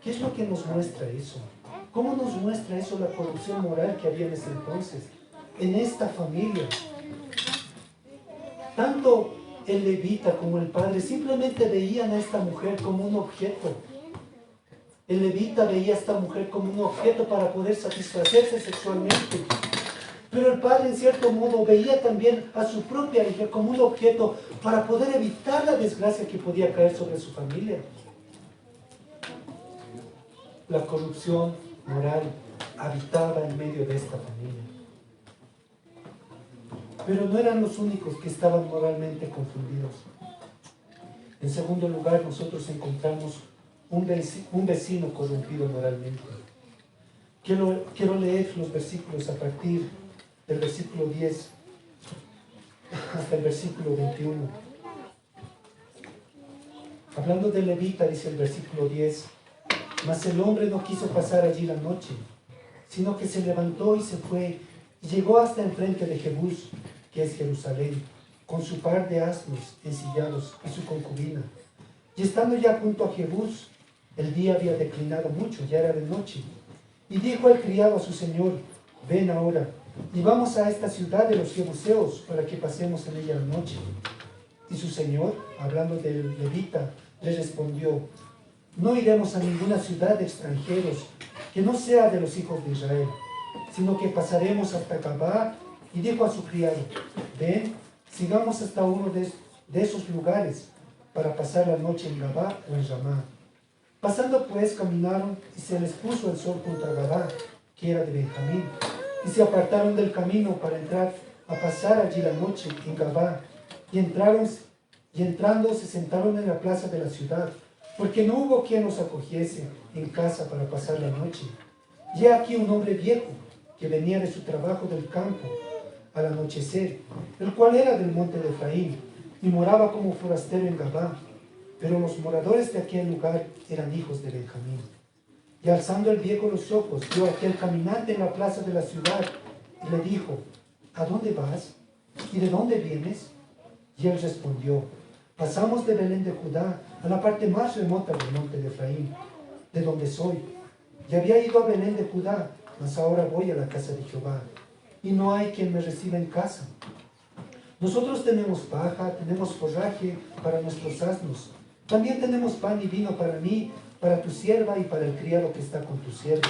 ¿Qué es lo que nos muestra eso? ¿Cómo nos muestra eso la corrupción moral que había en ese entonces, en esta familia? Tanto el levita como el padre simplemente veían a esta mujer como un objeto. El levita veía a esta mujer como un objeto para poder satisfacerse sexualmente. Pero el padre, en cierto modo, veía también a su propia hija como un objeto para poder evitar la desgracia que podía caer sobre su familia. La corrupción moral habitaba en medio de esta familia. Pero no eran los únicos que estaban moralmente confundidos. En segundo lugar, nosotros encontramos un vecino corrompido moralmente. Quiero leer los versículos a partir del versículo 10 hasta el versículo 21. Hablando de levita, dice el versículo 10, mas el hombre no quiso pasar allí la noche, sino que se levantó y se fue, y llegó hasta enfrente de Jebús, que es Jerusalén, con su par de asnos ensillados y su concubina. Y estando ya junto a Jebús, el día había declinado mucho, ya era de noche. Y dijo el criado a su señor, ven ahora, y vamos a esta ciudad de los jebuseos, para que pasemos en ella la noche. Y su señor, hablando del levita, le respondió, no iremos a ninguna ciudad de extranjeros que no sea de los hijos de Israel, sino que pasaremos hasta Gabá. Y dijo a su criado, ven, sigamos hasta uno de esos lugares para pasar la noche en Gabá o en Ramá. Pasando pues caminaron y se les puso el sol junto a Gabá, que era de Benjamín, y se apartaron del camino para entrar a pasar allí la noche en Gabá, y entrando se sentaron en la plaza de la ciudad, porque no hubo quien los acogiese en casa para pasar la noche. Y he aquí un hombre viejo que venía de su trabajo del campo al anochecer, el cual era del monte de Efraín, y moraba como forastero en Gabá, pero los moradores de aquel lugar eran hijos de Benjamín. Y alzando el viejo los ojos, vio a aquel caminante en la plaza de la ciudad, y le dijo, ¿a dónde vas? ¿Y de dónde vienes? Y él respondió, pasamos de Belén de Judá a la parte más remota del monte de Efraín, de donde soy. Y había ido a Belén de Judá, mas ahora voy a la casa de Jehová, y no hay quien me reciba en casa. Nosotros tenemos paja, tenemos forraje para nuestros asnos. También tenemos pan y vino para mí, para tu sierva y para el criado que está con tu sierva.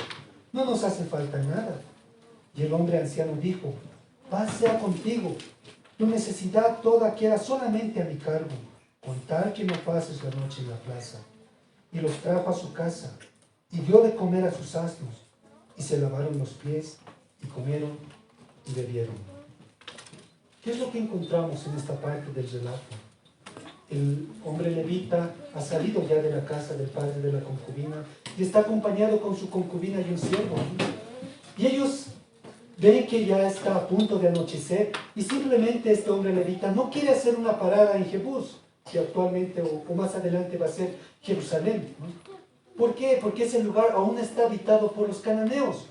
No nos hace falta nada. Y el hombre anciano dijo, paz sea contigo. Tu necesidad toda queda solamente a mi cargo, con tal que no pases la noche en la plaza. Y los trajo a su casa, y dio de comer a sus asnos, y se lavaron los pies, y comieron y bebieron. ¿Qué es lo que encontramos en esta parte del relato? El hombre levita ha salido ya de la casa del padre de la concubina y está acompañado con su concubina y un siervo. Y ellos ven que ya está a punto de anochecer y simplemente este hombre levita no quiere hacer una parada en Jebús, que actualmente o más adelante va a ser Jerusalén. ¿Por qué? Porque ese lugar aún está habitado por los cananeos.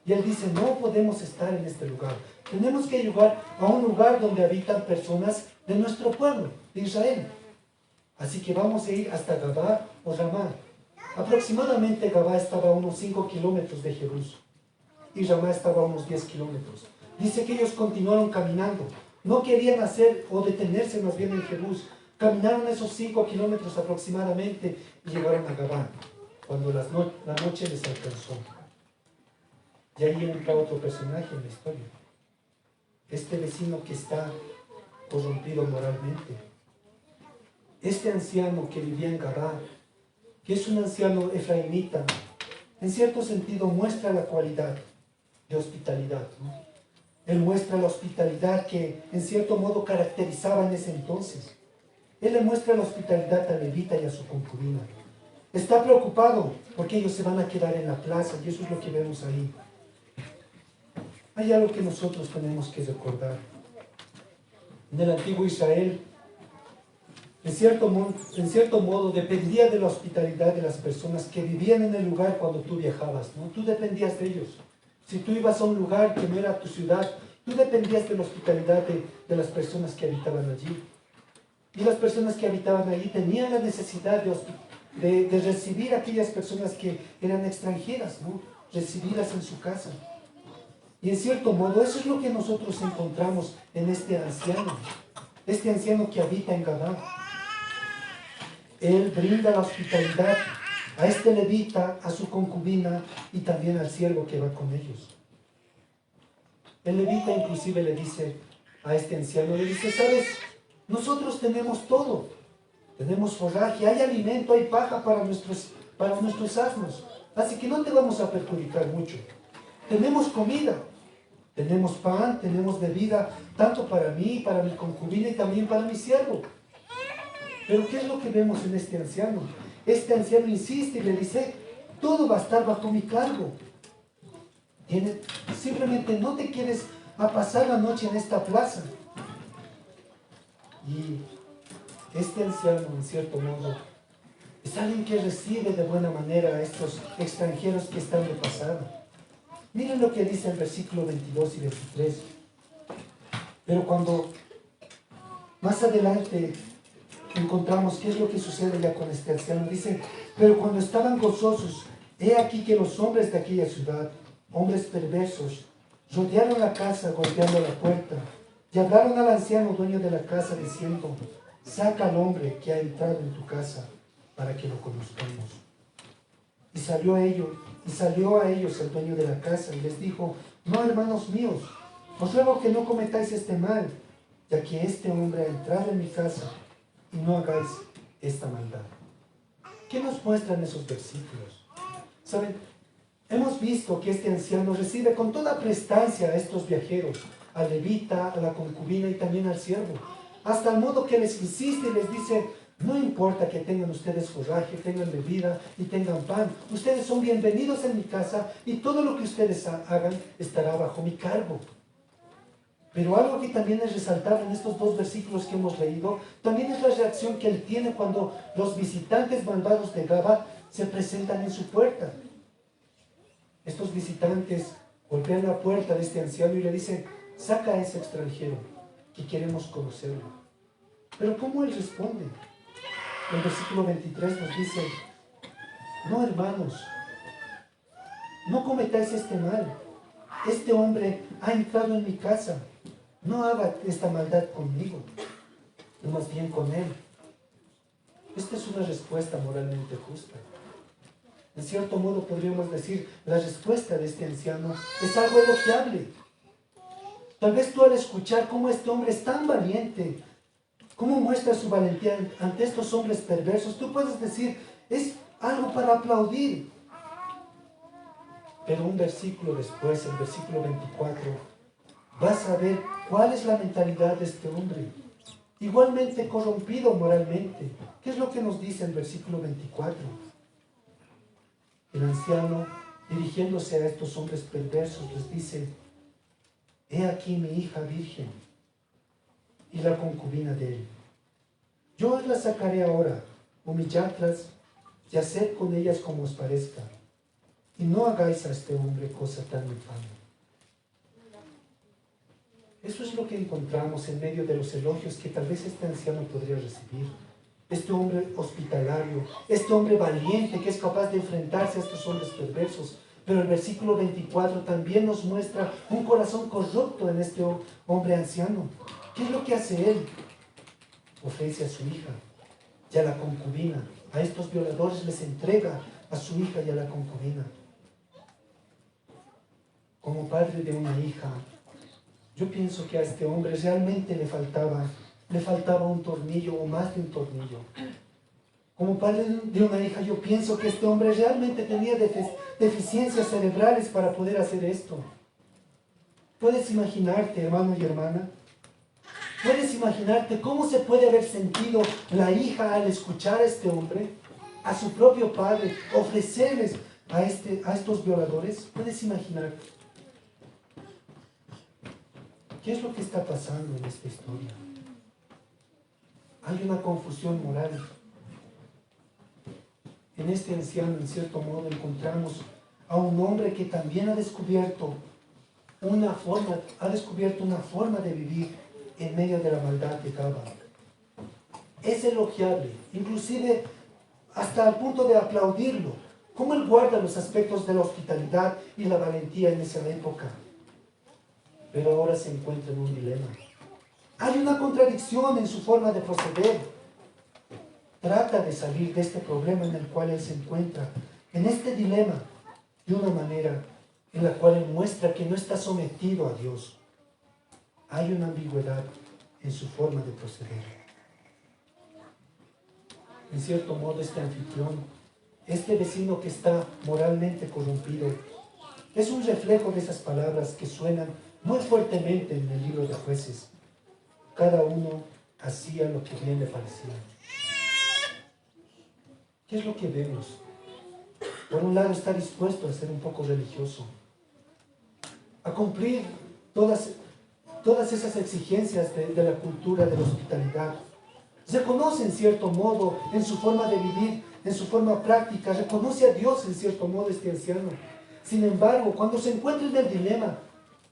Y él dice, no podemos estar en este lugar. Tenemos que llegar a un lugar donde habitan personas de nuestro pueblo, de Israel. Así que vamos a ir hasta Gabá o Ramá. Aproximadamente Gabá estaba a unos 5 kilómetros de Jerusalén y Ramá estaba a unos 10 kilómetros. Dice que ellos continuaron caminando. No querían hacer o detenerse más bien en Jerusalén. Caminaron esos 5 kilómetros aproximadamente y llegaron a Gabá, cuando la noche les alcanzó. Y ahí entra otro personaje en la historia. Este vecino que está corrompido moralmente. Este anciano que vivía en Gabá, que es un anciano efraimita, en cierto sentido muestra la cualidad de hospitalidad, ¿no? Él muestra la hospitalidad que en cierto modo caracterizaba en ese entonces. Él le muestra la hospitalidad a Levita y a su concubina. Está preocupado porque ellos se van a quedar en la plaza y eso es lo que vemos ahí. Hay algo que nosotros tenemos que recordar. En el antiguo Israel, en cierto modo, dependía de la hospitalidad de las personas que vivían en el lugar cuando tú viajabas, ¿no? Tú dependías de ellos. Si tú ibas a un lugar que no era tu ciudad, tú dependías de la hospitalidad de las personas que habitaban allí. Y las personas que habitaban allí tenían la necesidad de recibir a aquellas personas que eran extranjeras, ¿no? Recibirlas en su casa. Y en cierto modo, eso es lo que nosotros encontramos en este anciano que habita en Gabá. Él brinda la hospitalidad a este levita, a su concubina y también al siervo que va con ellos. El levita inclusive le dice a este anciano, le dice, ¿sabes? Nosotros tenemos todo. Tenemos forraje, hay alimento, hay paja para nuestros asnos. Así que no te vamos a perjudicar mucho. Tenemos comida, tenemos pan, tenemos bebida, tanto para mí, para mi concubina y también para mi siervo. Pero ¿qué es lo que vemos en este anciano? Este anciano insiste y le dice, todo va a estar bajo mi cargo. Simplemente no te quieres a pasar la noche en esta plaza. Y este anciano, en cierto modo, es alguien que recibe de buena manera a estos extranjeros que están de pasada. Miren lo que dice el versículo 22 y 23. Pero cuando más adelante encontramos qué es lo que sucede ya con este anciano, dice, pero cuando estaban gozosos, he aquí que los hombres de aquella ciudad, hombres perversos, rodearon la casa golpeando la puerta y hablaron al anciano dueño de la casa diciendo, saca al hombre que ha entrado en tu casa para que lo conozcamos. Y salió a ellos el dueño de la casa y les dijo, no, hermanos míos, os ruego que no cometáis este mal, ya que este hombre ha entrado en mi casa y no hagáis esta maldad. ¿Qué nos muestran esos versículos? ¿Saben? Hemos visto que este anciano recibe con toda prestancia a estos viajeros, al levita, a la concubina y también al siervo, hasta el modo que les insiste y les dice, no importa que tengan ustedes forraje, tengan bebida y tengan pan, ustedes son bienvenidos en mi casa y todo lo que ustedes hagan estará bajo mi cargo. Pero algo que también es resaltable en estos dos versículos que hemos leído, también es la reacción que él tiene cuando los visitantes malvados de Gabá se presentan en su puerta. Estos visitantes golpean la puerta de este anciano y le dicen, saca a ese extranjero, que queremos conocerlo. Pero ¿cómo él responde? El versículo 23 nos dice, no, hermanos, no cometáis este mal. Este hombre ha entrado en mi casa. No haga esta maldad conmigo, no más bien con él. Esta es una respuesta moralmente justa. En cierto modo podríamos decir, la respuesta de este anciano es algo elogiable. Tal vez tú al escuchar cómo este hombre es tan valiente, cómo muestra su valentía ante estos hombres perversos, tú puedes decir, es algo para aplaudir. Pero un versículo después, el versículo 24, vas a ver cuál es la mentalidad de este hombre. Igualmente corrompido moralmente. ¿Qué es lo que nos dice el versículo 24? El anciano, dirigiéndose a estos hombres perversos, les dice, he aquí mi hija virgen y la concubina de él. Yo os las sacaré ahora, humilladlas y haced con ellas como os parezca. Y no hagáis a este hombre cosa tan infame. Eso es lo que encontramos en medio de los elogios que tal vez este anciano podría recibir. Este hombre hospitalario, este hombre valiente que es capaz de enfrentarse a estos hombres perversos. Pero el versículo 24 también nos muestra un corazón corrupto en este hombre anciano. ¿Qué es lo que hace él? Ofrece a su hija y a la concubina. A estos violadores les entrega a su hija y a la concubina. Como padre de una hija, yo pienso que a este hombre realmente le faltaba un tornillo o más de un tornillo. Como padre de una hija, yo pienso que este hombre realmente tenía deficiencias cerebrales para poder hacer esto. ¿Puedes imaginarte, hermano y hermana? ¿Puedes imaginarte cómo se puede haber sentido la hija al escuchar a este hombre, a su propio padre, ofrecerles a estos violadores? ¿Puedes imaginarte? ¿Qué es lo que está pasando en esta historia? Hay una confusión moral. En este anciano, en cierto modo, encontramos a un hombre que también ha descubierto una forma de vivir en medio de la maldad que acaba. Es elogiable, inclusive hasta el punto de aplaudirlo, cómo él guarda los aspectos de la hospitalidad y la valentía en esa época. Pero ahora se encuentra en un dilema. Hay una contradicción en su forma de proceder. Trata de salir de este problema en el cual él se encuentra, en este dilema, de una manera en la cual él muestra que no está sometido a Dios. Hay una ambigüedad en su forma de proceder. En cierto modo, este anfitrión, este vecino que está moralmente corrompido, es un reflejo de esas palabras que suenan muy fuertemente en el libro de Jueces. Cada uno hacía lo que bien le parecía. ¿Qué es lo que vemos? Por un lado, está dispuesto a ser un poco religioso, a cumplir todas esas exigencias de la cultura de la hospitalidad. Reconoce en cierto modo, en su forma de vivir, en su forma práctica, reconoce a Dios en cierto modo este anciano. Sin embargo, cuando se encuentra en el dilema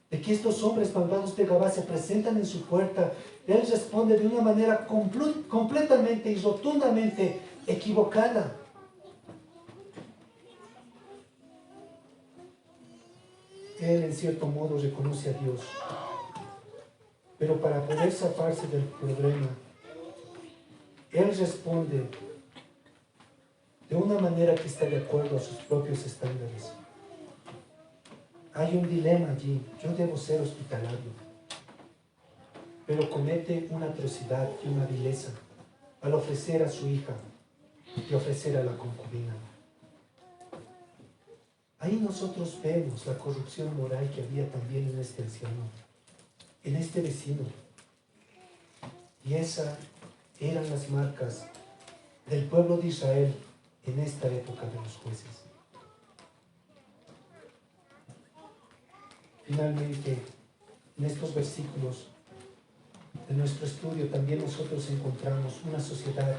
de que estos hombres malvados de Gabá se presentan en su puerta, él responde de una manera completamente y rotundamente equivocada. Él en cierto modo reconoce a Dios, pero para poder zafarse del problema, él responde de una manera que está de acuerdo a sus propios estándares. Hay un dilema allí. Yo debo ser hospitalario, pero comete una atrocidad y una vileza al ofrecer a su hija y ofrecer a la concubina. Ahí nosotros vemos la corrupción moral que había también en este anciano, en este vecino. Y esas eran las marcas del pueblo de Israel en esta época de los jueces. Finalmente, en estos versículos de nuestro estudio también nosotros encontramos una sociedad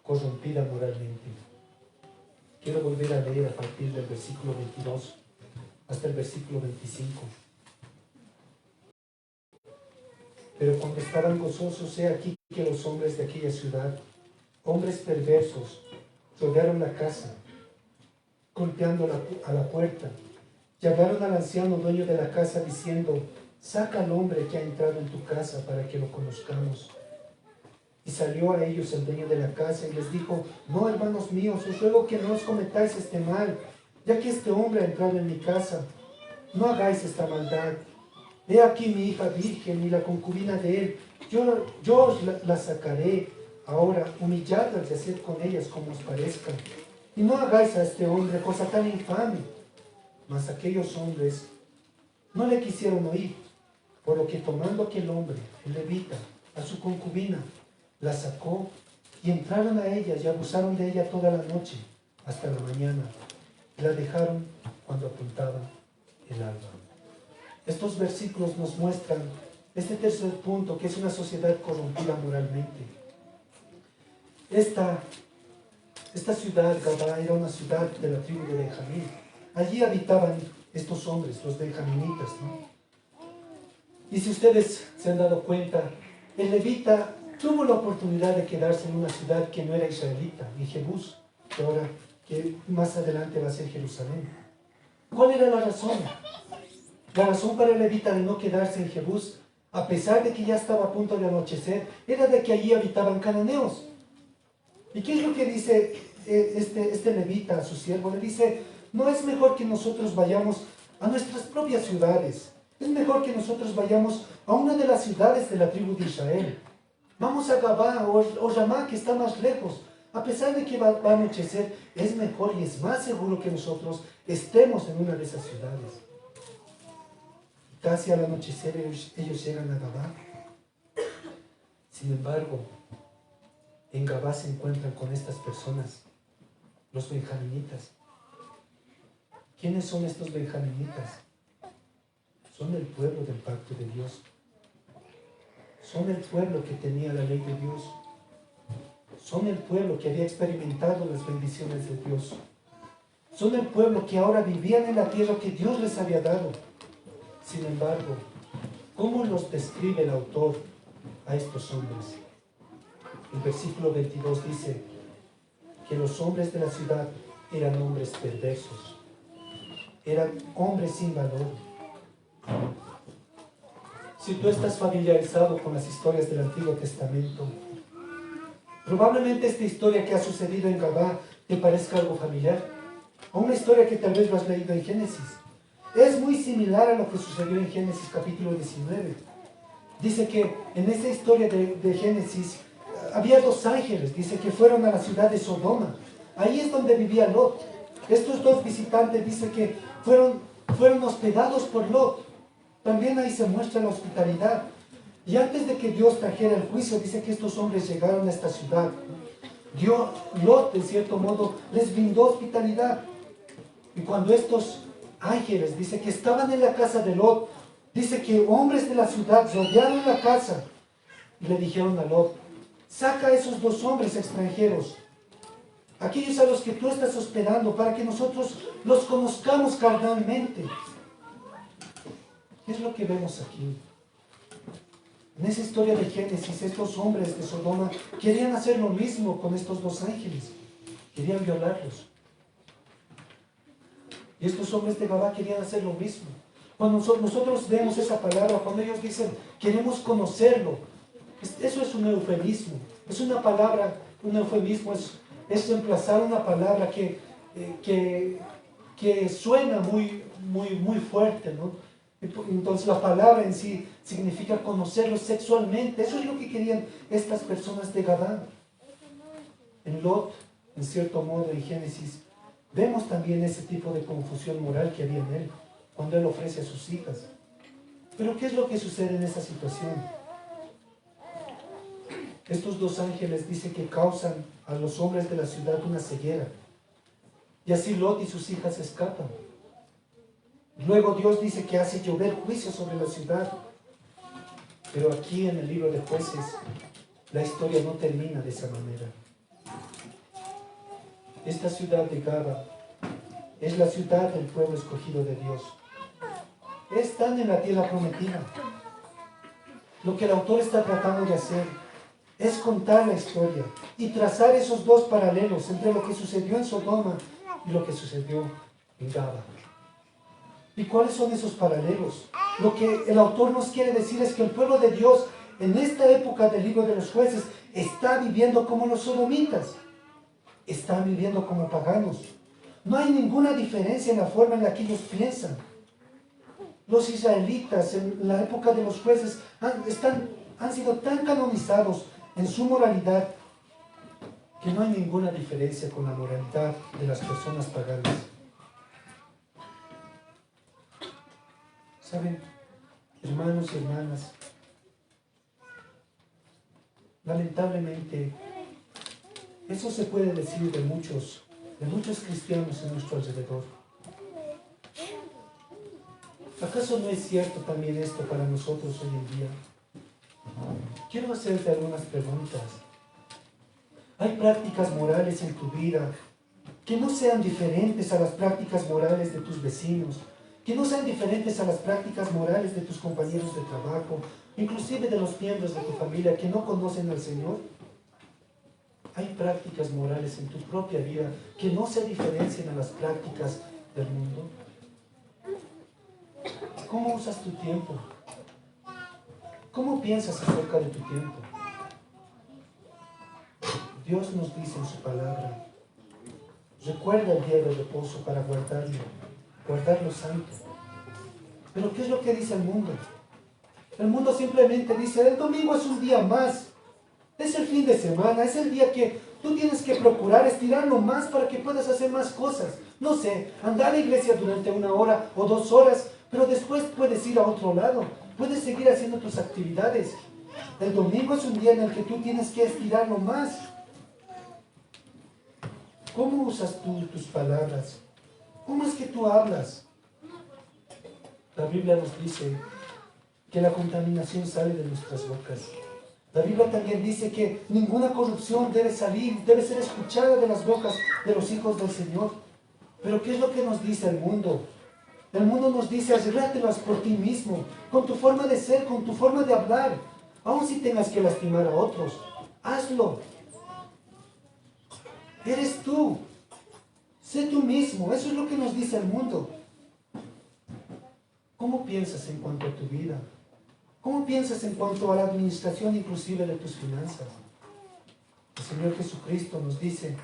corrompida moralmente. Quiero volver a leer a partir del versículo 22 hasta el versículo 25. Pero cuando estaban gozosos, he aquí que los hombres de aquella ciudad, hombres perversos, rodearon la casa, golpeando a la puerta, y hablaron al anciano dueño de la casa diciendo: saca al hombre que ha entrado en tu casa para que lo conozcamos. Y salió a ellos el dueño de la casa y les dijo: no, hermanos míos, os ruego que no os cometáis este mal, ya que este hombre ha entrado en mi casa. No hagáis esta maldad. He aquí mi hija virgen y la concubina de él. Yo os la sacaré ahora, humilladlas y haced con ellas como os parezca. Y no hagáis a este hombre cosa tan infame. Mas aquellos hombres no le quisieron oír, por lo que tomando aquel hombre, el levita, a su concubina, la sacó y entraron a ella y abusaron de ella toda la noche, hasta la mañana. Y la dejaron cuando apuntaba el alba. Estos versículos nos muestran este tercer punto, que es una sociedad corrompida moralmente. Esta ciudad, Gabá, era una ciudad de la tribu de Benjamín. Allí habitaban estos hombres, los benjaminitas, ¿no? Y si ustedes se han dado cuenta, el levita tuvo la oportunidad de quedarse en una ciudad que no era israelita, en Jebús, que más adelante va a ser Jerusalén. ¿Cuál era la razón? La razón para el levita de no quedarse en Jebús, a pesar de que ya estaba a punto de anochecer, era de que allí habitaban cananeos. ¿Y qué es lo que dice este levita a su siervo? Le dice, no es mejor que nosotros vayamos a nuestras propias ciudades. Es mejor que nosotros vayamos a una de las ciudades de la tribu de Israel. Vamos a Gabá o Ramá, que está más lejos. A pesar de que va a anochecer, es mejor y es más seguro que nosotros estemos en una de esas ciudades. Casi al anochecer ellos llegan a Gabá. Sin embargo, en Gabá se encuentran con estas personas, los benjaminitas. ¿Quiénes son estos benjaminitas? Son el pueblo del pacto de Dios. Son el pueblo que tenía la ley de Dios. Son el pueblo que había experimentado las bendiciones de Dios. Son el pueblo que ahora vivían en la tierra que Dios les había dado. Sin embargo, ¿cómo los describe el autor a estos hombres? El versículo 22 dice que los hombres de la ciudad eran hombres perversos. Eran hombres sin valor. Si tú estás familiarizado con las historias del Antiguo Testamento, probablemente esta historia que ha sucedido en Gabá te parezca algo familiar, o una historia que tal vez lo has leído en Génesis. Es muy similar a lo que sucedió en Génesis capítulo 19. Dice que en esa historia de Génesis había dos ángeles, dice que fueron a la ciudad de Sodoma. Ahí es donde vivía Lot. Estos dos visitantes dice que fueron hospedados por Lot. También ahí se muestra la hospitalidad. Y antes de que Dios trajera el juicio, dice que estos hombres llegaron a esta ciudad. Lot, de cierto modo, les brindó hospitalidad. Y cuando estos ángeles, dice que estaban en la casa de Lot, dice que hombres de la ciudad rodearon la casa y le dijeron a Lot, saca a esos dos hombres extranjeros, aquellos a los que tú estás hospedando, para que nosotros los conozcamos carnalmente. ¿Qué es lo que vemos aquí? En esa historia de Génesis, estos hombres de Sodoma querían hacer lo mismo con estos dos ángeles. Querían violarlos. Y estos hombres de Gabá querían hacer lo mismo. Cuando nosotros vemos esa palabra, cuando ellos dicen, queremos conocerlo, eso es un eufemismo. Es una palabra, un eufemismo, es reemplazar una palabra que suena muy fuerte, ¿no? Entonces la palabra en sí significa conocerlo sexualmente. Eso es lo que querían estas personas de Gabá. En Lot, en cierto modo, en Génesis, vemos también ese tipo de confusión moral que había en él, cuando él ofrece a sus hijas. Pero ¿qué es lo que sucede en esa situación? Estos dos ángeles dicen que causan a los hombres de la ciudad una ceguera. Y así Lot y sus hijas escapan. Luego Dios dice que hace llover juicio sobre la ciudad. Pero aquí en el libro de Jueces, la historia no termina de esa manera. Esta ciudad de Gaba es la ciudad del pueblo escogido de Dios. Están en la tierra prometida. Lo que el autor está tratando de hacer es contar la historia y trazar esos dos paralelos entre lo que sucedió en Sodoma y lo que sucedió en Gaba. ¿Y cuáles son esos paralelos? Lo que el autor nos quiere decir es que el pueblo de Dios en esta época del libro de los Jueces está viviendo como los sodomitas, están viviendo como paganos. No hay ninguna diferencia en la forma en la que ellos piensan. Los israelitas en la época de los Jueces han sido tan canonizados en su moralidad que no hay ninguna diferencia con la moralidad de las personas paganas. ¿Saben, hermanos y hermanas? Lamentablemente, eso se puede decir de muchos cristianos en nuestro alrededor. ¿Acaso no es cierto también esto para nosotros hoy en día? Quiero hacerte algunas preguntas. ¿Hay prácticas morales en tu vida que no sean diferentes a las prácticas morales de tus vecinos, que no sean diferentes a las prácticas morales de tus compañeros de trabajo, inclusive de los miembros de tu familia que no conocen al Señor. Hay prácticas morales en tu propia vida que no se diferencian a las prácticas del mundo. ¿Cómo usas tu tiempo? ¿Cómo piensas acerca de tu tiempo? Dios nos dice en su palabra, recuerda el día de reposo para guardarlo santo. Pero ¿qué es lo que dice el mundo? El mundo simplemente dice, el domingo es un día más, es el fin de semana, es el día que tú tienes que procurar estirarlo más para que puedas hacer más cosas. No sé, andar a la iglesia durante 1 hora o 2 horas, pero después puedes ir a otro lado, puedes seguir haciendo tus actividades. El domingo es un día en el que tú tienes que estirarlo más. ¿Cómo usas tú tus palabras? ¿Cómo es que tú hablas? La Biblia nos dice que la contaminación sale de nuestras bocas. La Biblia también dice que ninguna corrupción debe salir, debe ser escuchada de las bocas de los hijos del Señor. Pero ¿qué es lo que nos dice el mundo? El mundo nos dice, arréglatelas por ti mismo, con tu forma de ser, con tu forma de hablar. Aun si tengas que lastimar a otros, hazlo. Eres tú. Sé tú mismo. Eso es lo que nos dice el mundo. ¿Cómo piensas en cuanto a tu vida? ¿Cómo piensas en cuanto a la administración inclusive de tus finanzas? El Señor Jesucristo nos dice,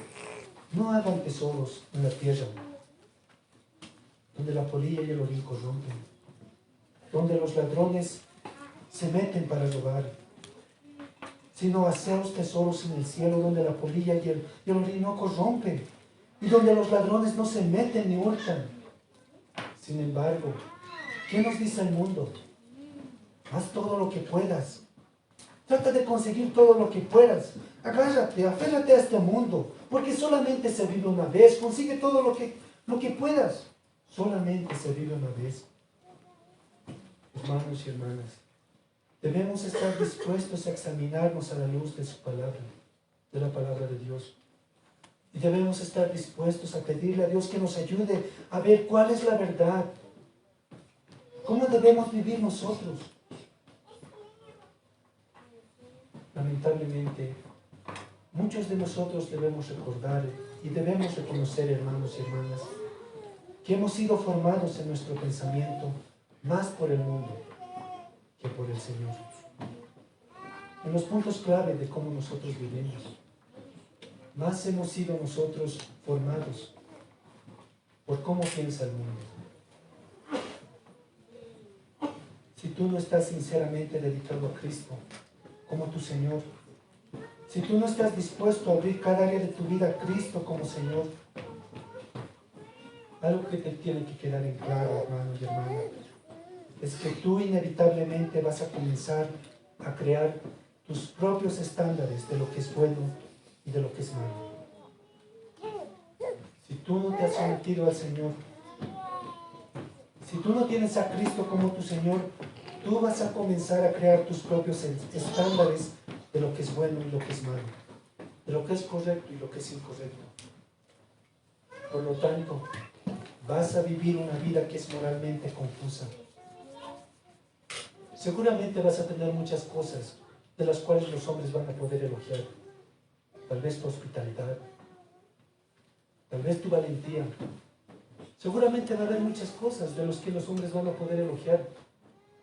no hagan tesoros en la tierra, donde la polilla y el orín corrompen, donde los ladrones se meten para robar, sino haceos tesoros en el cielo, donde la polilla y el orín no corrompen, y donde los ladrones no se meten ni hurtan. Sin embargo, ¿qué nos dice el mundo? Haz todo lo que puedas. Trata de conseguir todo lo que puedas. Agárrate, aférrate a este mundo, porque solamente se vive una vez. Consigue todo lo que puedas. Solamente se vive una vez. Hermanos y hermanas, debemos estar dispuestos a examinarnos a la luz de su palabra, de la palabra de Dios. Y debemos estar dispuestos a pedirle a Dios que nos ayude a ver cuál es la verdad. ¿Cómo debemos vivir nosotros? Lamentablemente, muchos de nosotros debemos recordar y debemos reconocer, hermanos y hermanas, que hemos sido formados en nuestro pensamiento más por el mundo que por el Señor. En los puntos clave de cómo nosotros vivimos, más hemos sido nosotros formados por cómo piensa el mundo. Si tú no estás sinceramente dedicado a Cristo como tu Señor, si tú no estás dispuesto a abrir cada área de tu vida a Cristo como Señor, algo que te tiene que quedar en claro, hermano y hermana, es que tú inevitablemente vas a comenzar a crear tus propios estándares de lo que es bueno y de lo que es malo. Si tú no te has sometido al Señor, si tú no tienes a Cristo como tu Señor, tú vas a comenzar a crear tus propios estándares de lo que es bueno y lo que es malo, de lo que es correcto y lo que es incorrecto. Por lo tanto, vas a vivir una vida que es moralmente confusa. Seguramente vas a tener muchas cosas de las cuales los hombres van a poder elogiar. Tal vez tu hospitalidad, tal vez tu valentía. Seguramente va a haber muchas cosas de las que los hombres van a poder elogiar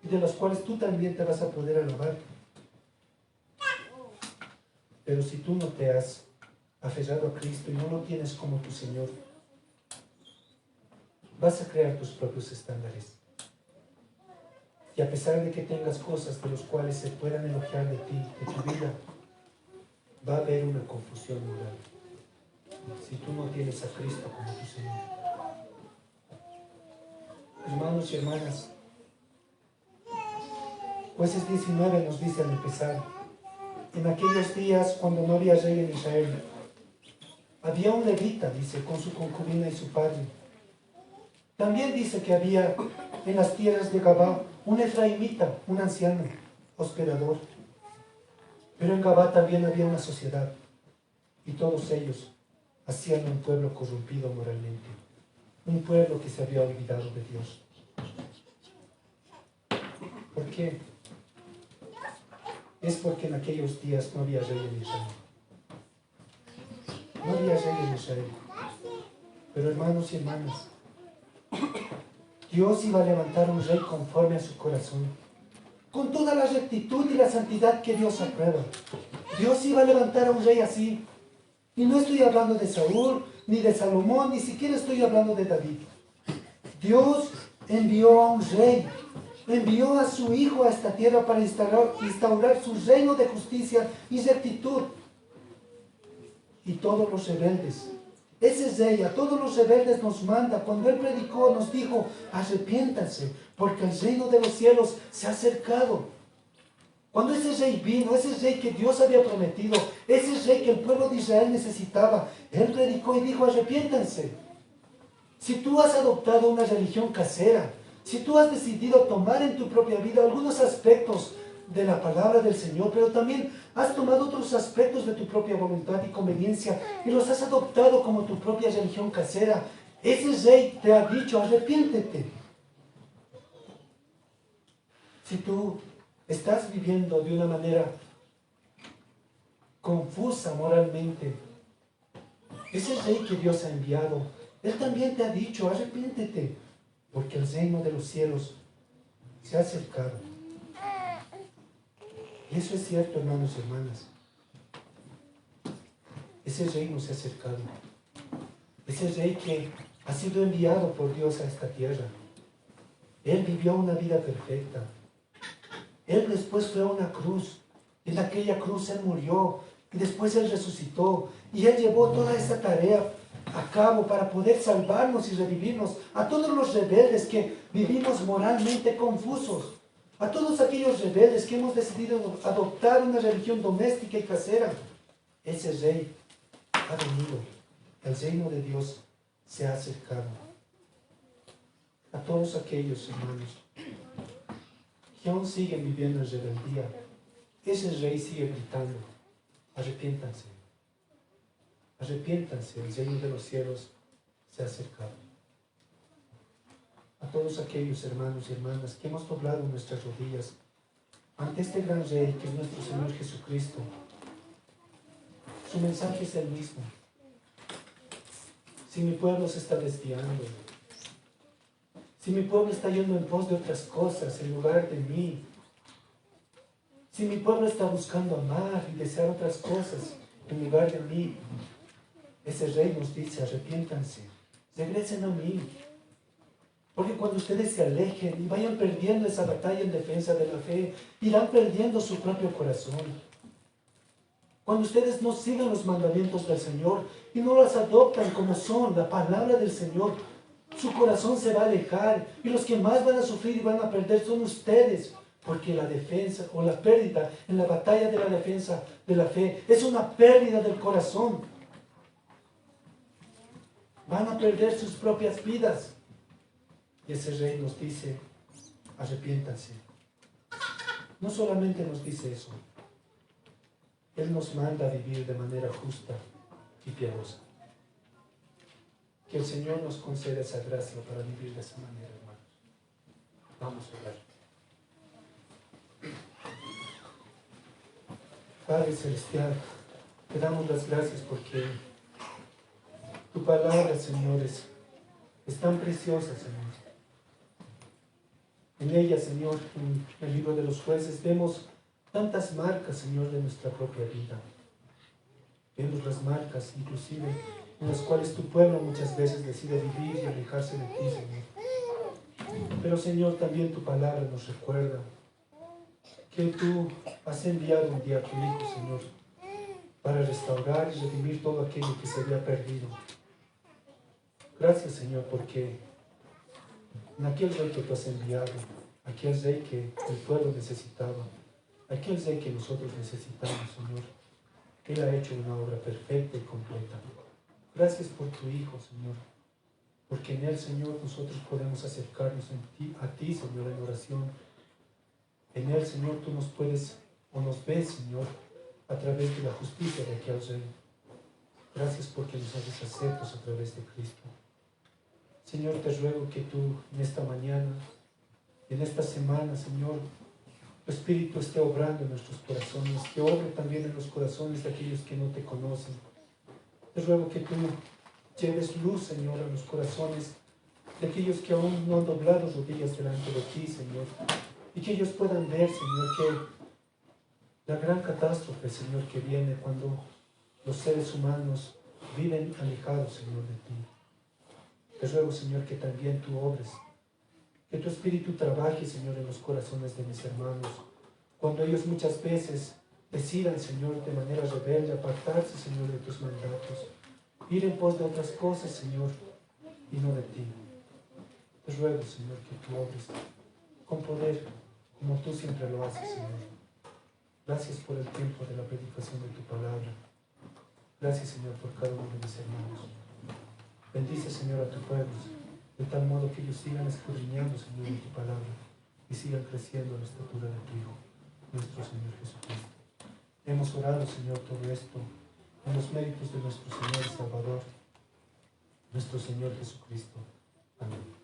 y de las cuales tú también te vas a poder alabar. Pero si tú no te has aferrado a Cristo y no lo tienes como tu Señor, vas a crear tus propios estándares. Y a pesar de que tengas cosas de las cuales se puedan elogiar de ti, de tu vida, va a haber una confusión moral si tú no tienes a Cristo como tu Señor. Hermanos y hermanas, Jueces 19 nos dice al empezar, en aquellos días cuando no había rey en Israel, había un levita, dice, con su concubina y su padre. También dice que había en las tierras de Gabá un efraimita, un anciano, hospedador. Pero en Gabá también había una sociedad, y todos ellos hacían un pueblo corrompido moralmente, un pueblo que se había olvidado de Dios. ¿Por qué? Es porque en aquellos días no había rey en Israel. No había rey en Israel. Pero hermanos y hermanas, Dios iba a levantar un rey conforme a su corazón, con toda la rectitud y la santidad que Dios aprueba. Dios iba a levantar a un rey así. Y no estoy hablando de Saúl, ni de Salomón, ni siquiera estoy hablando de David. Dios envió a un rey, envió a su hijo a esta tierra para instaurar su reino de justicia y rectitud. Y todos los rebeldes, ese rey a todos los rebeldes nos manda, cuando él predicó nos dijo, arrepiéntanse, porque el reino de los cielos se ha acercado. Cuando ese rey vino, ese rey que Dios había prometido, ese rey que el pueblo de Israel necesitaba, él predicó y dijo, arrepiéntanse. Si tú has adoptado una religión casera, si tú has decidido tomar en tu propia vida algunos aspectos de la palabra del Señor, pero también has tomado otros aspectos de tu propia voluntad y conveniencia y los has adoptado como tu propia religión casera, ese rey te ha dicho, arrepiéntete. Si tú estás viviendo de una manera confusa moralmente, ese rey que Dios ha enviado, él también te ha dicho, arrepiéntete, porque el reino de los cielos se ha acercado. Y eso es cierto, hermanos y hermanas. Ese reino se ha acercado. Ese rey que ha sido enviado por Dios a esta tierra. Él vivió una vida perfecta. Él después fue a una cruz. En aquella cruz Él murió. Y después Él resucitó. Y Él llevó toda esa tarea a cabo para poder salvarnos y revivirnos. A todos los rebeldes que vivimos moralmente confusos. A todos aquellos rebeldes que hemos decidido adoptar una religión doméstica y casera. Ese rey ha venido. El reino de Dios se ha acercado. A todos aquellos hermanos que aún siguen viviendo en rebeldía, ese rey sigue gritando, arrepiéntanse, arrepiéntanse, el reino de los cielos se ha acercado. A todos aquellos hermanos y hermanas que hemos doblado nuestras rodillas ante este gran rey que es nuestro Señor Jesucristo, su mensaje es el mismo. Si mi pueblo se está desviando, si mi pueblo está yendo en pos de otras cosas en lugar de mí, si mi pueblo está buscando amar y desear otras cosas en lugar de mí, ese rey nos dice, arrepiéntanse, regresen a mí. Porque cuando ustedes se alejen y vayan perdiendo esa batalla en defensa de la fe, irán perdiendo su propio corazón. Cuando ustedes no sigan los mandamientos del Señor y no las adoptan como son, la palabra del Señor, su corazón se va a alejar y los que más van a sufrir y van a perder son ustedes, porque la defensa o la pérdida en la batalla de la defensa de la fe es una pérdida del corazón. Van a perder sus propias vidas. Y ese rey nos dice, arrepiéntanse. No solamente nos dice eso, Él nos manda a vivir de manera justa y piadosa. Que el Señor nos conceda esa gracia para vivir de esa manera, hermanos. Vamos a orar. Padre Celestial, te damos las gracias porque tu palabra, Señor, es tan preciosa, Señor. En ella, Señor, en el libro de los jueces, vemos tantas marcas, Señor, de nuestra propia vida. Vemos las marcas, inclusive, en las cuales tu pueblo muchas veces decide vivir y alejarse de ti, Señor. Pero, Señor, también tu palabra nos recuerda que tú has enviado un día a tu Hijo, Señor, para restaurar y redimir todo aquello que se había perdido. Gracias, Señor, porque en aquel rey que tú has enviado, aquel rey que el pueblo necesitaba, aquel rey que nosotros necesitamos, Señor, Él ha hecho una obra perfecta y completa. Gracias por tu Hijo, Señor, porque en Él, Señor, nosotros podemos acercarnos a ti, Señor, en oración. En Él, Señor, tú nos puedes o nos ves, Señor, a través de la justicia de aquel rey. Gracias porque nos haces aceptos a través de Cristo. Señor, te ruego que tú en esta mañana, en esta semana, Señor, tu Espíritu esté obrando en nuestros corazones, que obre también en los corazones de aquellos que no te conocen. Te ruego que tú lleves luz, Señor, a los corazones de aquellos que aún no han doblado rodillas delante de ti, Señor, y que ellos puedan ver, Señor, que la gran catástrofe, Señor, que viene cuando los seres humanos viven alejados, Señor, de ti. Te ruego, Señor, que también tú obres, que tu Espíritu trabaje, Señor, en los corazones de mis hermanos, cuando ellos muchas veces decidan, Señor, de manera rebelde, apartarse, Señor, de tus mandatos, ir en pos de otras cosas, Señor, y no de ti. Te ruego, Señor, que tú obres con poder, como tú siempre lo haces, Señor. Gracias por el tiempo de la predicación de tu palabra. Gracias, Señor, por cada uno de mis hermanos. Bendice, Señor, a tu pueblo, de tal modo que ellos sigan escudriñando, Señor, en tu palabra y sigan creciendo en la estatura de tu Hijo, nuestro Señor Jesucristo. Hemos orado, Señor, todo esto en los méritos de nuestro Señor y Salvador, nuestro Señor Jesucristo. Amén.